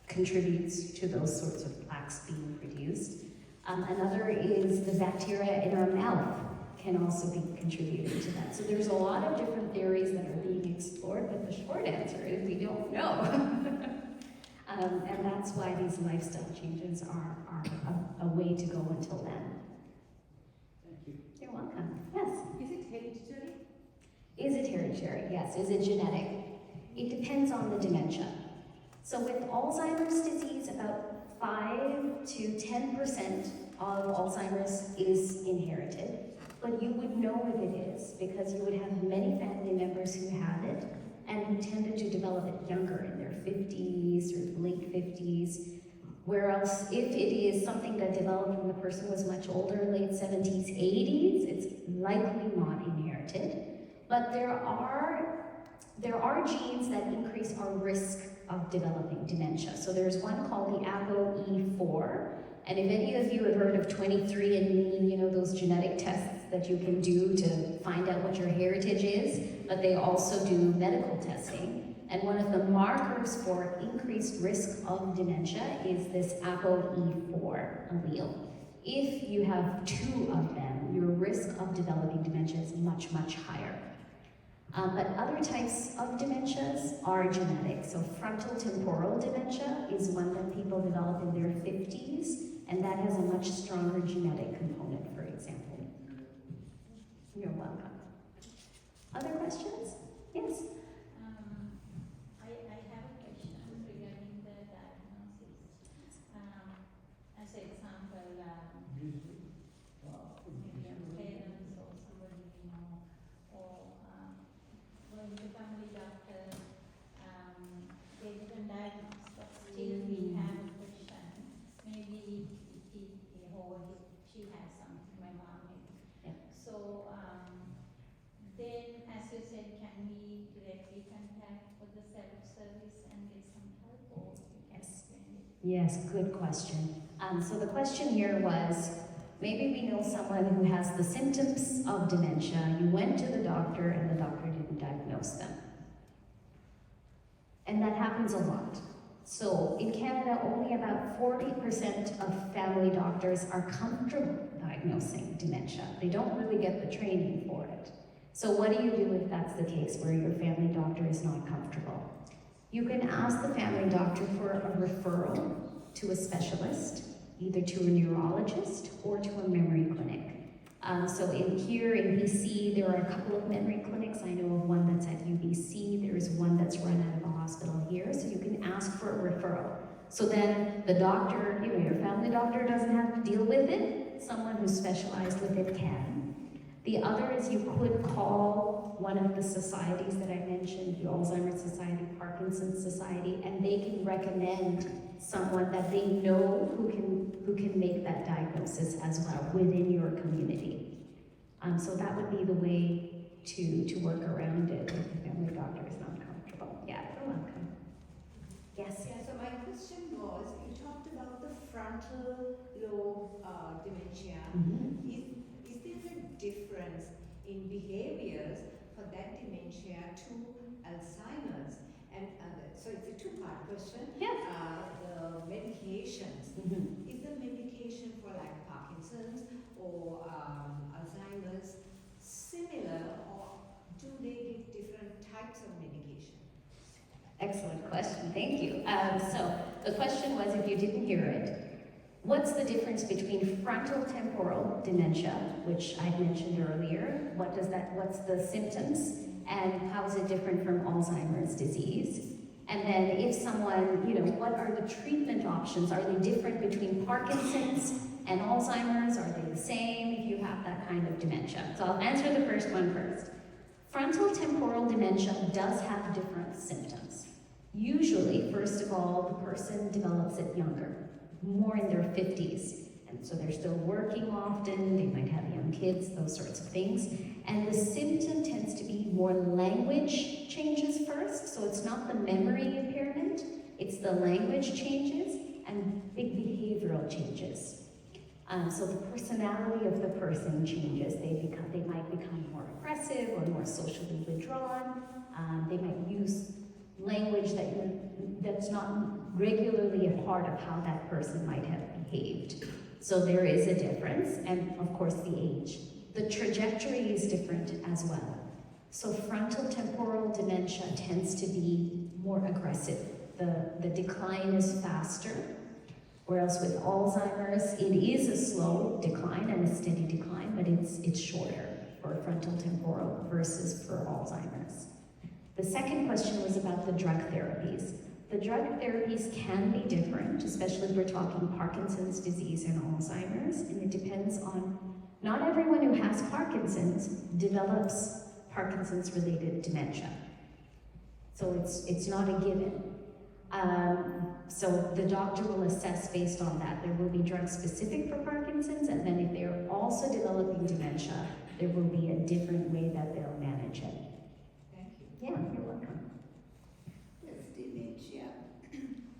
contributes to those sorts of plaques being produced. Another is the bacteria in our mouth can also be contributing to that. So there's a lot of different theories that are being explored, but the short answer is we don't know. And that's why these lifestyle changes are a way to go until then. Thank you. You're welcome. Yes? Is it hereditary? Is it hereditary? Yes. Is it genetic? It depends on the dementia. So with Alzheimer's disease, about 5 to 10% of Alzheimer's is inherited, but you would know if it is because you would have many family members who have it and who tended to develop it younger, in their 50s or late 50s. Whereas if it is something that developed when the person was much older, late 70s, 80s, it's likely not inherited. But there are genes that increase our risk of developing dementia. So there's one called the ApoE4, and if any of you have heard of 23andMe, those genetic tests that you can do to find out what your heritage is, but they also do medical testing. And one of the markers for increased risk of dementia is this ApoE4 allele. If you have 2 of them, your risk of developing dementia is much, much higher. But other types of dementias are genetic. So frontal temporal dementia is one that people develop in their 50s, and that has a much stronger genetic component, for example. You're welcome. Other questions? Yes? I have a question regarding the diagnosis. As an example, maybe a parents or somebody we know, or going to family doctor, they didn't diagnose, but still we have a question. Maybe he or she has something, my mom maybe. Yeah. So then, as you said, can we directly contact for the self-service and get some help, or you can explain it? Yes, good question. So the question here was, maybe we know someone who has the symptoms of dementia, you went to the doctor and the doctor didn't diagnose them. And that happens a lot. So in Canada, only about 40% of family doctors are comfortable diagnosing dementia. They don't really get the training for it. So what do you do if that's the case, where your family doctor is not comfortable? You can ask the family doctor for a referral to a specialist, either to a neurologist or to a memory clinic. So here in BC, there are a couple of memory clinics. I know of one that's at UBC. There's one that's run out of a hospital here. So you can ask for a referral. So then the doctor, your family doctor doesn't have to deal with it. Someone who's specialized with it can. The other is you could call one of the societies that I mentioned, the Alzheimer's Society, Parkinson's Society, and they can recommend someone that they know who can make that diagnosis as well within your community. So that would be the way to work around it if the family doctor is not comfortable. Yeah, you're welcome. Yes? Yeah, so my question was, you talked about the frontal lobe dementia. Mm-hmm. Is there a difference in behaviors for that dementia to Alzheimer's? And so it's a two-part question. Yeah. The medications. Mm-hmm. Is the medication for like Parkinson's or Alzheimer's similar, or do they give different types of medication? Excellent question, thank you. So the question was, if you didn't hear it, what's the difference between frontal temporal dementia, which I mentioned earlier? What's the symptoms, and how is it different from Alzheimer's disease? And then if someone, what are the treatment options? Are they different between Parkinson's and Alzheimer's? Are they the same if you have that kind of dementia? So I'll answer the first one first. Frontal temporal dementia does have different symptoms. Usually, first of all, the person develops it younger, more in their 50s. And so they're still working often, they might have young kids, those sorts of things. And the symptom tends to be more language changes first, so it's not the memory impairment, it's the language changes and big behavioral changes. So the personality of the person changes. They might become more aggressive or more socially withdrawn. They might use language that's not regularly a part of how that person might have behaved. So there is a difference, and of course the age. The trajectory is different as well. So frontal temporal dementia tends to be more aggressive. The decline is faster, whereas with Alzheimer's, it is a slow decline and a steady decline, but it's shorter for frontal temporal versus for Alzheimer's. The second question was about the drug therapies. The drug therapies can be different, especially if we're talking Parkinson's disease and Alzheimer's, and it depends on, not everyone who has Parkinson's develops Parkinson's-related dementia. So it's not a given. So the doctor will assess based on that. There will be drugs specific for Parkinson's, and then if they're also developing dementia, there will be a different way that they'll manage it. Thank you. Yeah, you're welcome. Does dementia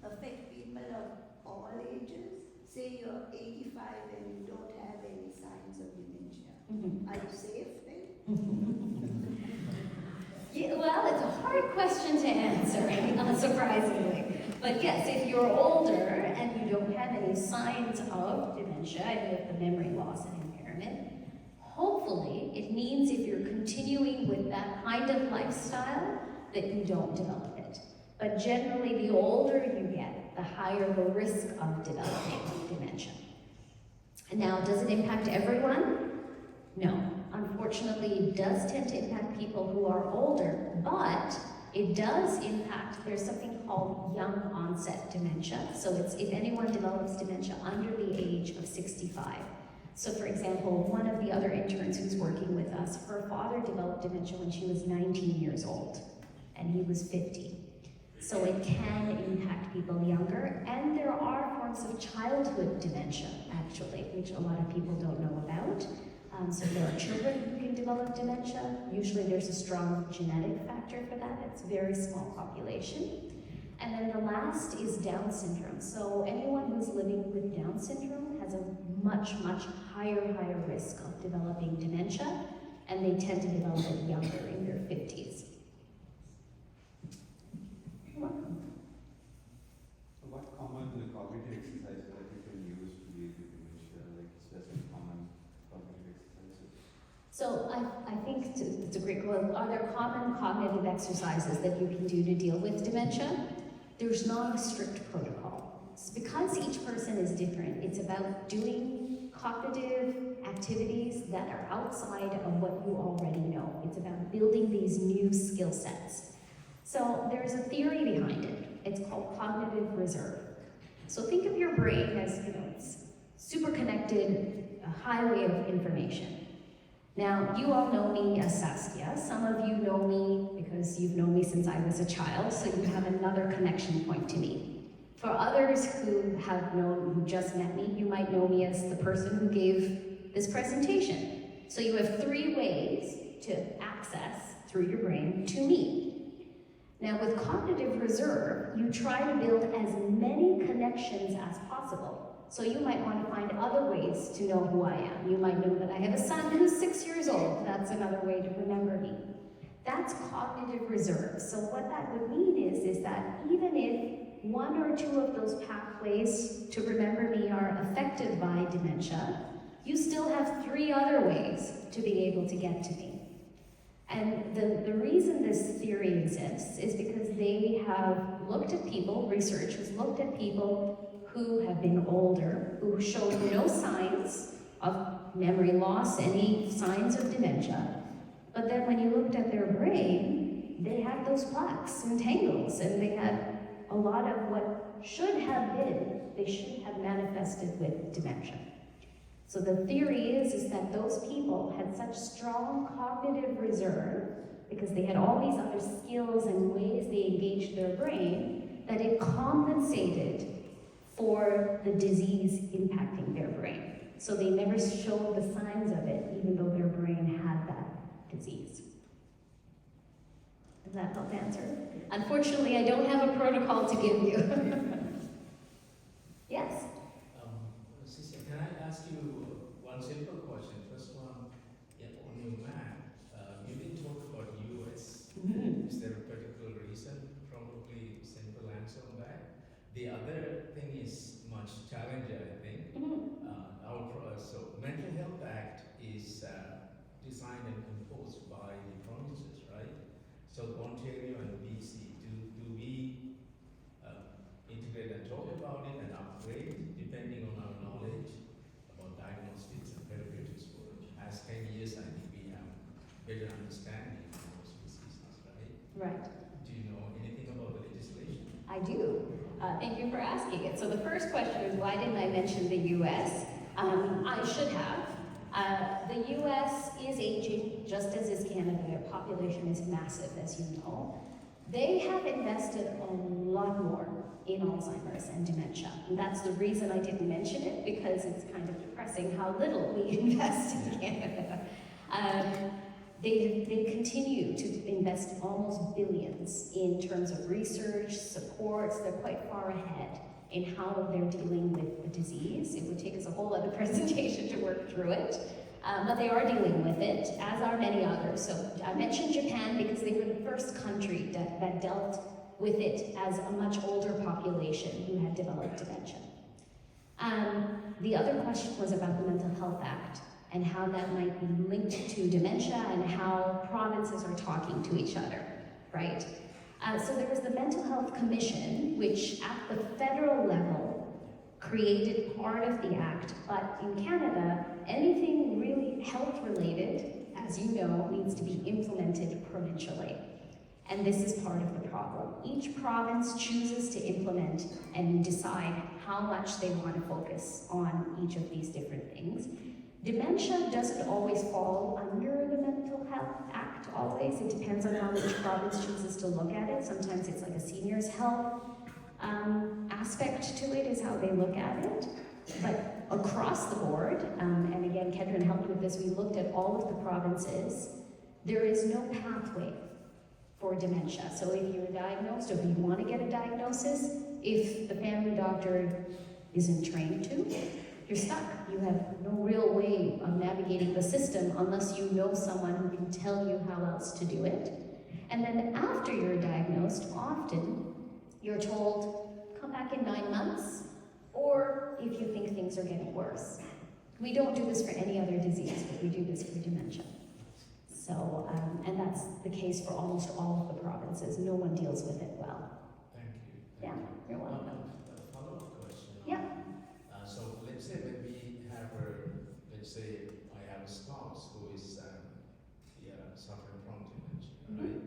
affect people of all ages? Say you're 85 and you don't have any signs of dementia. Mhm. Are you safe then? Yeah, well, it's a hard question to answer, unsurprisingly. But yes, if you're older and you don't have any signs of dementia and you have the memory loss and impairment, hopefully it means if you're continuing with that kind of lifestyle that you don't develop it. But generally, the older you get, the higher the risk of developing dementia. And now, does it impact everyone? No. Unfortunately, it does tend to impact people who are older, but it does impact, there's something called young onset dementia. So it's if anyone develops dementia under the age of 65. So for example, one of the other interns who's working with us, her father developed dementia when she was 19 years old, and he was 50. So it can impact people younger, and there are forms of childhood dementia, actually, which a lot of people don't know about. So there are children who can develop dementia. Usually there's a strong genetic factor for that. It's a very small population. And then the last is Down syndrome. So anyone who's living with Down syndrome has a much, much higher risk of developing dementia, and they tend to develop it younger, in their 50s. You're welcome. So what common cognitive exercises that you can use to deal with dementia, like specific common cognitive exercises? So I think it's a great one. Are there common cognitive exercises that you can do to deal with dementia? There's not a strict protocol. It's because each person is different, it's about doing cognitive activities that are outside of what you already know. It's about building these new skill sets. So there's a theory behind it. It's called cognitive reserve. So think of your brain as, it's super connected, a highway of information. Now, you all know me as Saskia. Some of you know me because you've known me since I was a child, so you have another connection point to me. For others who who just met me, you might know me as the person who gave this presentation. So you have 3 ways to access, through your brain, to me. Now, with cognitive reserve, you try to build as many connections as possible. So you might want to find other ways to know who I am. You might know that I have a son who's 6 years old. That's another way to remember me. That's cognitive reserve. So what that would mean is that even if 1 or 2 of those pathways to remember me are affected by dementia, you still have 3 other ways to be able to get to me. And the reason this theory exists is because they have looked at people, research has looked at people who have been older, who showed no signs of memory loss, any signs of dementia. But then when you looked at their brain, they had those plaques and tangles, and they had a lot of what should have been, they should have manifested with dementia. So the theory is that those people had such strong cognitive reserve, because they had all these other skills and ways they engaged their brain, that it compensated for the disease impacting their brain. So they never showed the signs of it, even though their brain had that disease. Does that help answer? Unfortunately, I don't have a protocol to give you. Yes? Sister, can I ask you one simple question? First one, on your map, you didn't talk about US. Mm-hmm. Is there a particular reason? Probably simple answer on that. The other thing is much challenger, I think. Mm-hmm. So Mental Health Act is designed and imposed by the provinces, right? So Ontario and BC, do we integrate and talk about it and upgrade depending on our knowledge about diagnostics and therapeutics for it? As 10 years, I think we have better understanding of those diseases, right? Right. Do you know anything about the legislation? I do. Thank you for asking it. So the first question is, why didn't I mention the U.S.? I should have. The U.S. is aging, just as is Canada. Their population is massive, as you know. They have invested a lot more in Alzheimer's and dementia. And that's the reason I didn't mention it, because it's kind of depressing how little we invest in Canada. They continue to invest almost billions in terms of research, supports. They're quite far ahead in how they're dealing with the disease. It would take us a whole other presentation to work through it. But they are dealing with it, as are many others. So I mentioned Japan because they were the first country that dealt with it as a much older population who had developed dementia. The other question was about the Mental Health Act and how that might be linked to dementia and how provinces are talking to each other, right? So there was the Mental Health Commission, which at the federal level created part of the act, but in Canada, anything really health-related, as you know, needs to be implemented provincially. And this is part of the problem. Each province chooses to implement and decide how much they want to focus on each of these different things. Dementia doesn't always fall under the Mental Health Act, always. It depends on how each province chooses to look at it. Sometimes it's like a seniors' health aspect to it is how they look at it. But across the board, and again, Kedron helped with this, we looked at all of the provinces. There is no pathway for dementia. So if you're diagnosed, or if you want to get a diagnosis, if the family doctor isn't trained to, you're stuck. You have no real way of navigating the system unless you know someone who can tell you how else to do it. And then after you're diagnosed, often you're told, come back in 9 months, or if you think things are getting worse. We don't do this for any other disease, but we do this for dementia. So, and that's the case for almost all of the provinces. No one deals with it well. Thank you. Yeah, you're welcome. A follow-up question. Yeah. So let's say when we have let's say I have a spouse who is suffering from dementia, right?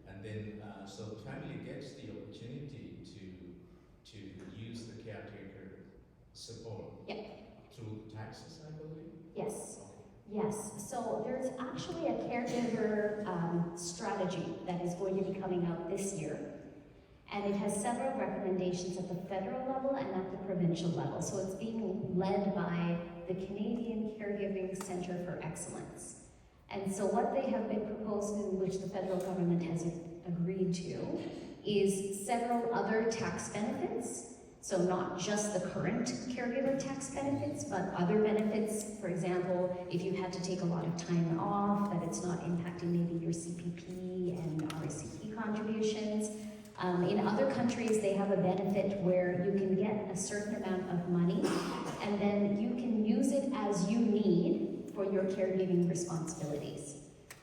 And then so the family gets the opportunity to use the caretaker support through taxes, I believe. Yes. Yes, so there's actually a caregiver strategy that is going to be coming out this year, and it has several recommendations at the federal level and at the provincial level. So it's being led by the Canadian Caregiving Centre for Excellence. And so what they have been proposing, which the federal government has agreed to, is several other tax benefits. So not just the current caregiver tax benefits, but other benefits. For example, if you had to take a lot of time off, that it's not impacting maybe your CPP and RSCP contributions. In other countries, they have a benefit where you can get a certain amount of money, and then you can use it as you need for your caregiving responsibilities.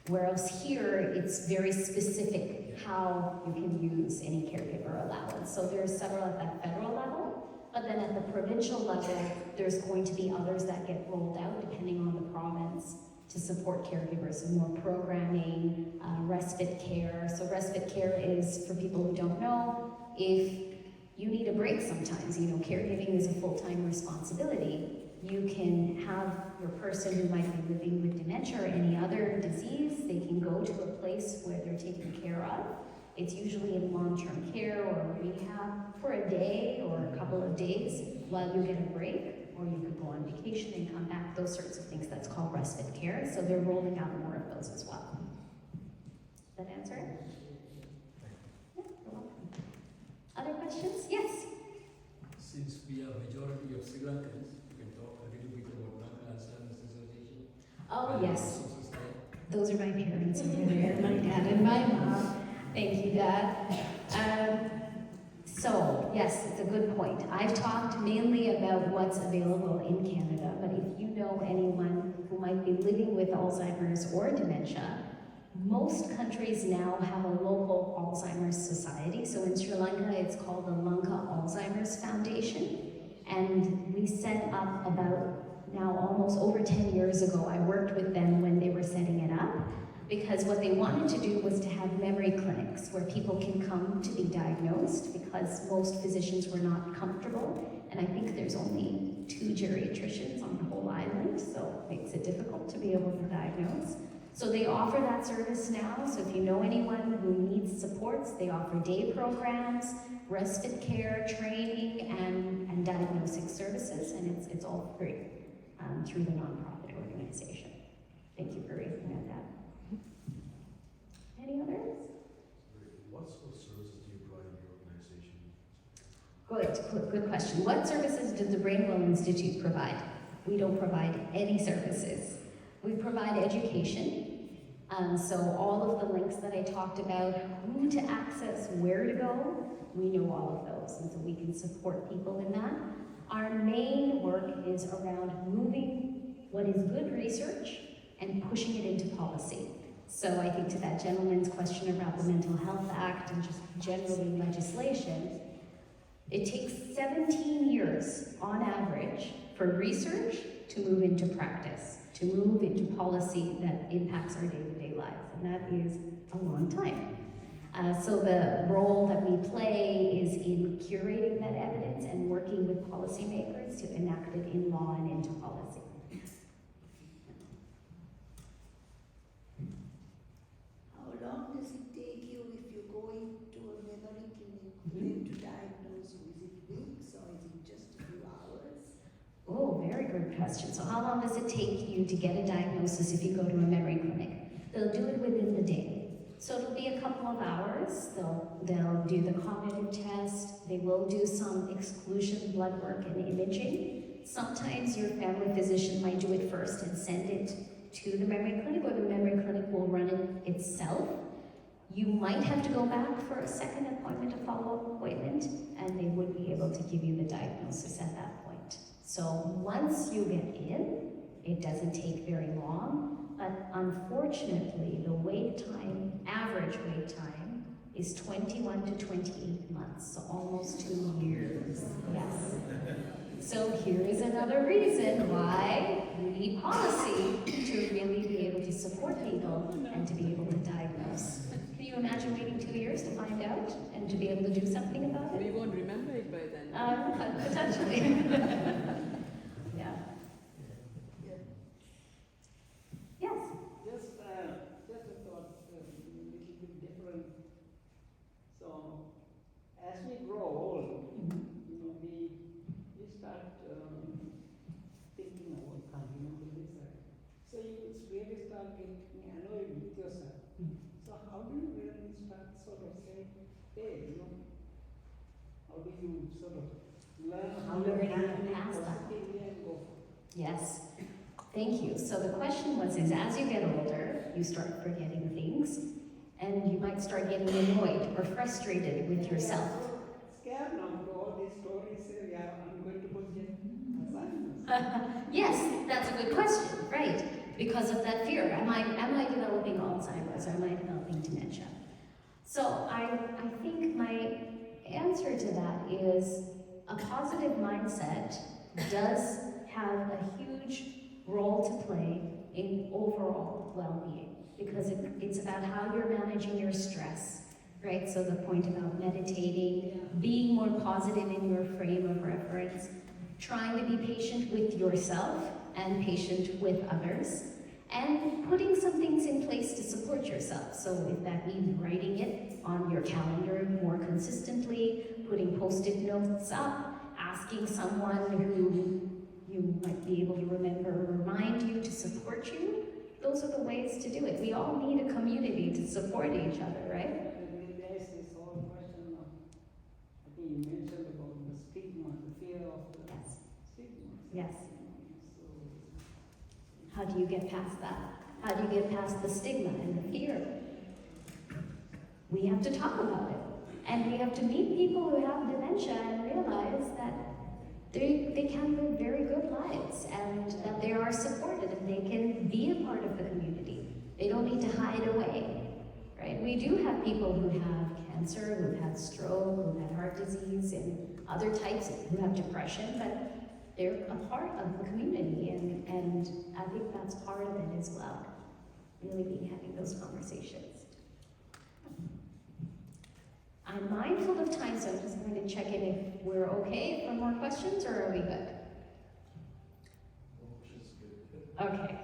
Whereas here, it's very specific how you can use any caregiver allowance. So there's several at that federal level, but then at the provincial level, there's going to be others that get rolled out depending on the province to support caregivers. So more programming, respite care. So respite care is, for people who don't know, if you need a break sometimes, you know, caregiving is a full-time responsibility. You can have your person who might be living with dementia or any other disease, they can go to a place where they're taken care of. It's usually in long-term care or rehab for a day or a couple of days while you get a break, or you could go on vacation and come back, those sorts of things. That's called respite care. So they're rolling out more of those as well. Does that answer it? Yeah, you're welcome. Other questions? Yes? Since we are majority of Sri Lankans, you can talk a little bit about Lanka Alzheimer's Association. Oh, yes. Those are my parents over there, my dad and my mom. Thank you, Dad. So, yes, it's a good point. I've talked mainly about what's available in Canada, but if you know anyone who might be living with Alzheimer's or dementia, most countries now have a local Alzheimer's society. So in Sri Lanka, it's called the Lanka Alzheimer's Foundation. And we set up about now almost over 10 years ago. I worked with them when they were setting it up, because what they wanted to do was to have memory clinics where people can come to be diagnosed, because most physicians were not comfortable. And I think there's only 2 geriatricians on the whole island, so it makes it difficult to be able to diagnose. So they offer that service now. So if you know anyone who needs supports, they offer day programs, respite care, training, and diagnostic services, and it's all free through the nonprofit organization. Thank you for raising that, Dad. Any others? What sort of services do you provide in your organization? Good question. What services does the Brainwell Institute provide? We don't provide any services. We provide education. So all of the links that I talked about, who to access, where to go, we know all of those, and so we can support people in that. Our main work is around moving what is good research and pushing it into policy. So I think to that gentleman's question about the Mental Health Act and just generally legislation, it takes 17 years on average for research to move into practice, to move into policy that impacts our day-to-day lives, and that is a long time. So the role that we play is in curating that evidence and working with policymakers to enact it in law and into policy. How long does it take you if you go into a memory clinic for them to diagnose you? Is it weeks or is it just a few hours? Oh, very good question. So how long does it take you to get a diagnosis if you go to a memory clinic? They'll do it within the day. So it'll be a couple of hours. They'll do the cognitive test. They will do some exclusion blood work and imaging. Sometimes your family physician might do it first and send it to the memory clinic, or the memory clinic will run it itself. You might have to go back for a second appointment, a follow-up appointment, and they would be able to give you the diagnosis at that point. So once you get in, it doesn't take very long. But unfortunately, the wait time, average wait time, is 21 to 28 months, so almost 2 years. Yes. So here is another reason why we need policy to really be able to support people and to be able to diagnose. Can you imagine waiting 2 years to find out and to be able to do something about it? We won't remember it by then. Potentially. Yeah. Yes. Just a thought, a little bit different. So, as we grow old, we start thinking about continuing this. So you really start getting annoyed with yourself. So how do you really start sort of saying, hey, how do you sort of learn how to handle it positively and go for it? Yes. Thank you. So the question was, is as you get older, you start forgetting things, and you might start getting annoyed or frustrated with yourself. Scared now to all these stories say, yeah, I'm going to put Alzheimer's. Yes, that's a good question, right? Because of that fear. Am I developing Alzheimer's, or am I developing dementia? So I think my answer to that is a positive mindset does have a huge role to play in overall well-being, because it's about how you're managing your stress, right? So the point about meditating, being more positive in your frame of reference, trying to be patient with yourself and patient with others, and putting some things in place to support yourself. So if that means writing it on your calendar more consistently, putting post-it notes up, asking someone who you might be able to remember or remind you to support you, those are the ways to do it. We all need a community to support each other, right? There is this whole question of, I think you mentioned about the stigma, the fear of the stigma. Yes. How do you get past that? How do you get past the stigma and the fear? We have to talk about it. And we have to meet people who have dementia and realize that they can live very good lives, and that they are supported and they can be a part of the community. They don't need to hide away, right? We do have people who have cancer, who've had stroke, who've had heart disease, and other types who have depression, but they're a part of the community, and I think that's part of it as well, really having those conversations. I'm mindful of time, so I'm just going to check in if we're okay for more questions, or are we good? Okay.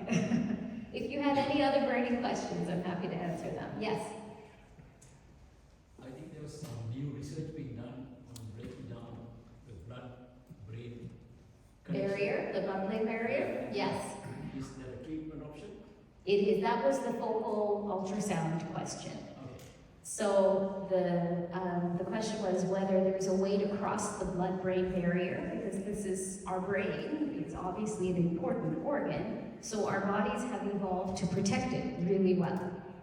If you have any other burning questions, I'm happy to answer them. Yes? I think there was some new research being done on breaking down the blood-brain Barrier, the blood-brain barrier? Yes. Is that a treatment option? It is. That was the focal ultrasound question. So the question was whether there's a way to cross the blood-brain barrier, because this because our brain is obviously an important organ, so our bodies have evolved to protect it really well,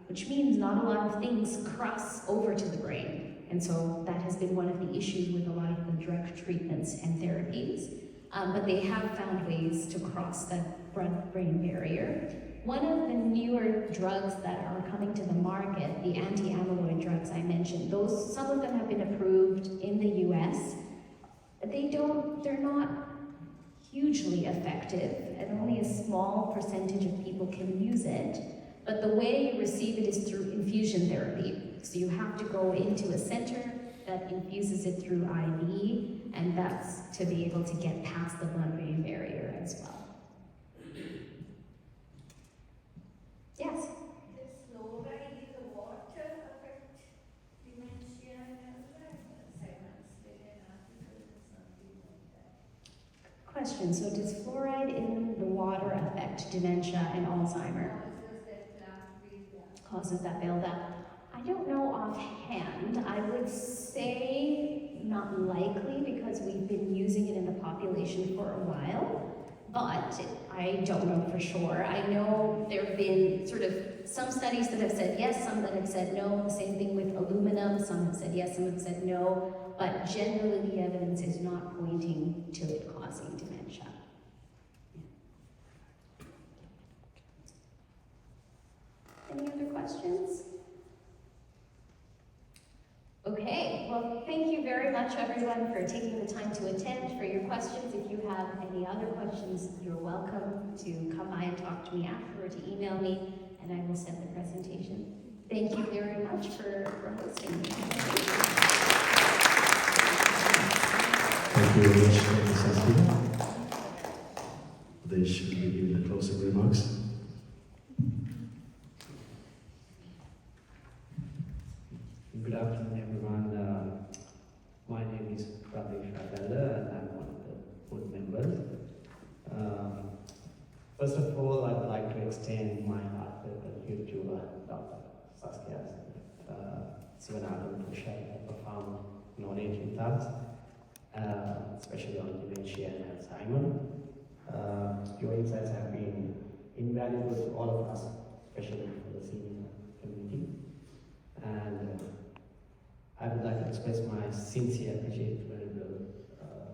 which means not a lot of things cross over to the brain. And so that has been one of the issues with a lot of the drug treatments and therapies. But they have found ways to cross that blood-brain barrier. One of the newer drugs that are coming to the market, the anti-amyloid drugs I mentioned, some of them have been approved in the US. They're not hugely effective, and only a small percentage of people can use it. But the way you receive it is through infusion therapy. So you have to go into a center that infuses it through IV, and that's to be able to get past the blood-brain barrier as well. Yes? Does fluoride in the water affect dementia and Alzheimer's? I once read an article or something like that. Question, so does fluoride in the water affect dementia and Alzheimer? Causes that buildup? I don't know offhand. I would say not likely because we've been using it in the population for a while, but I don't know for sure. I know there have been sort of some studies that have said yes, some that have said no. The same thing with aluminum. Some have said yes, some have said no, but generally the evidence is not pointing to it causing dementia. Any other questions? Okay, well, thank you very much, everyone, for taking the time to attend, for your questions. If you have any other questions, you're welcome to come by and talk to me after or to email me, and I will send the presentation. Thank you very much for hosting me. Thank you very much, Dr. Saskia. They should give the closing remarks. Good afternoon, everyone. My name is Pradesh Radella, and I'm one of the board members. First of all, I'd like to extend my heartfelt gratitude to Dr. Saskia Sivanathan for sharing her profound knowledge with us, especially on dementia and Alzheimer. Your insights have been invaluable to all of us, especially for the senior community. And I would like to express my sincere appreciation to Venerable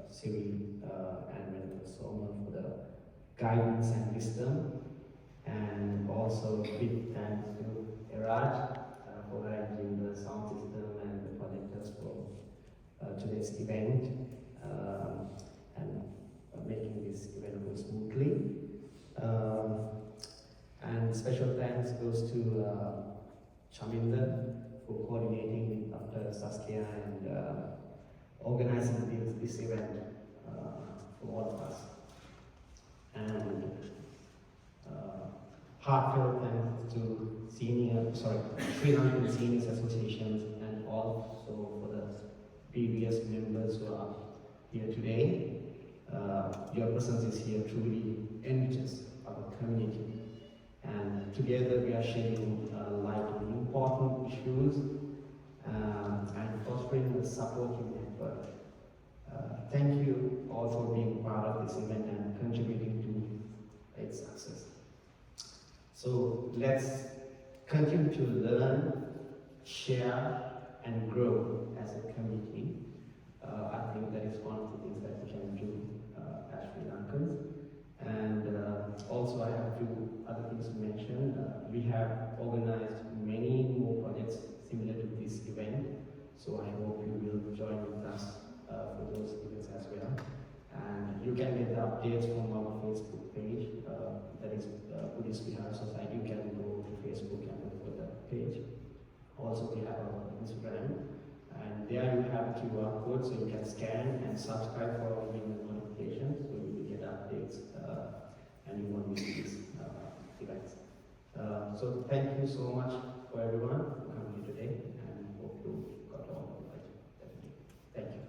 Siri and Venerable Soma for the guidance and wisdom, and also big thanks to Eraj for arranging the sound system and the projectors for today's event and making this event go smoothly. And special thanks goes to Chaminda for coordinating with Dr. Saskia and organizing this event for all of us. And heartfelt thanks to Sri Lankan Seniors Associations and also for the previous members who are here today. Your presence is here truly enriches our community. And together we are shedding light on important issues and fostering a supportive network. Thank you all for being part of this event and contributing to its success. So let's continue to learn, share, and grow as a community. I think that is one of the things that we can do as Sri Lankans. And also I have a few other things to mention. We have organized many more projects similar to this event, so I hope you will join with us for those events as well. And you can get the updates from our Facebook page, that is Buddhist Vihara Society. You can go to Facebook and look for the page. Also we have our Instagram, and there you have QR code, so you can scan and subscribe for our email notifications, so you will get updates and you won't miss these events. So thank you so much for everyone for coming here today, and hope you got all the right. Thank you.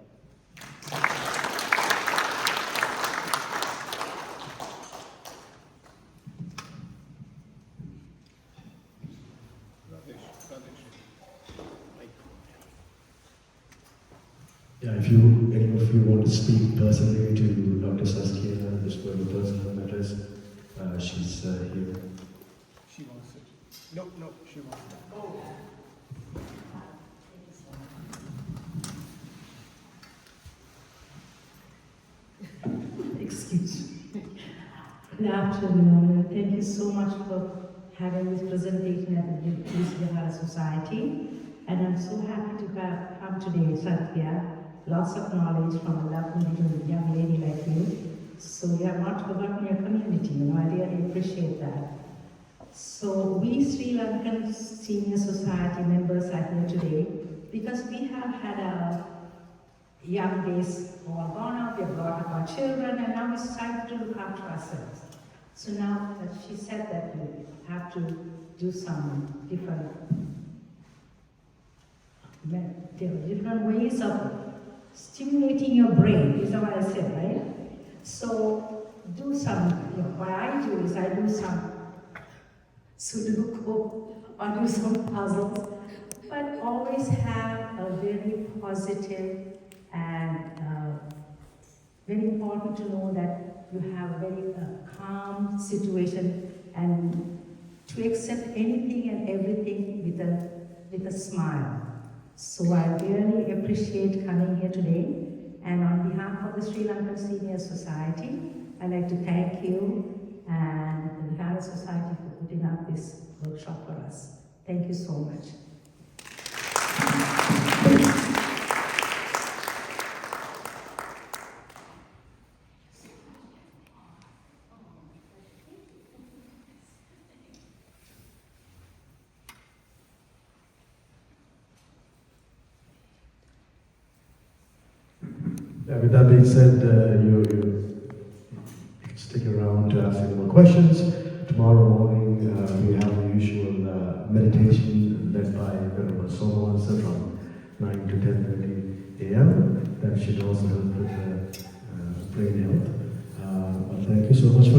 Yeah, if any of you want to speak personally to Excuse me. Good afternoon. Thank you so much for having this presentation at the Vihara Society. And I'm so happy to have come today, Satya. Lots of knowledge from a lovely little young lady like you. So you have not forgotten your community, I really appreciate that. So we Sri Lankan Senior Society members are here today because we have had our young days all gone up, we have brought up our children, and now it's time to look after ourselves. So now that she said that we have to do some different ways of stimulating your brain, is what I said, right? So do some, what I do is I do some Sudoku or do some puzzles, but always have a very positive and very important to know that you have a very calm situation and to accept anything and everything with a smile. So I really appreciate coming here today, and on behalf of the Sri Lankan Senior Society, I'd like to thank you and the Vihara Society for putting up this workshop for us. Thank you so much. With that being said, you stick around to ask any more questions. Tomorrow morning, we have the usual meditation led by Venerable Somawansa from 9 to 10:30 a.m. That should also help with brain health. But thank you so much for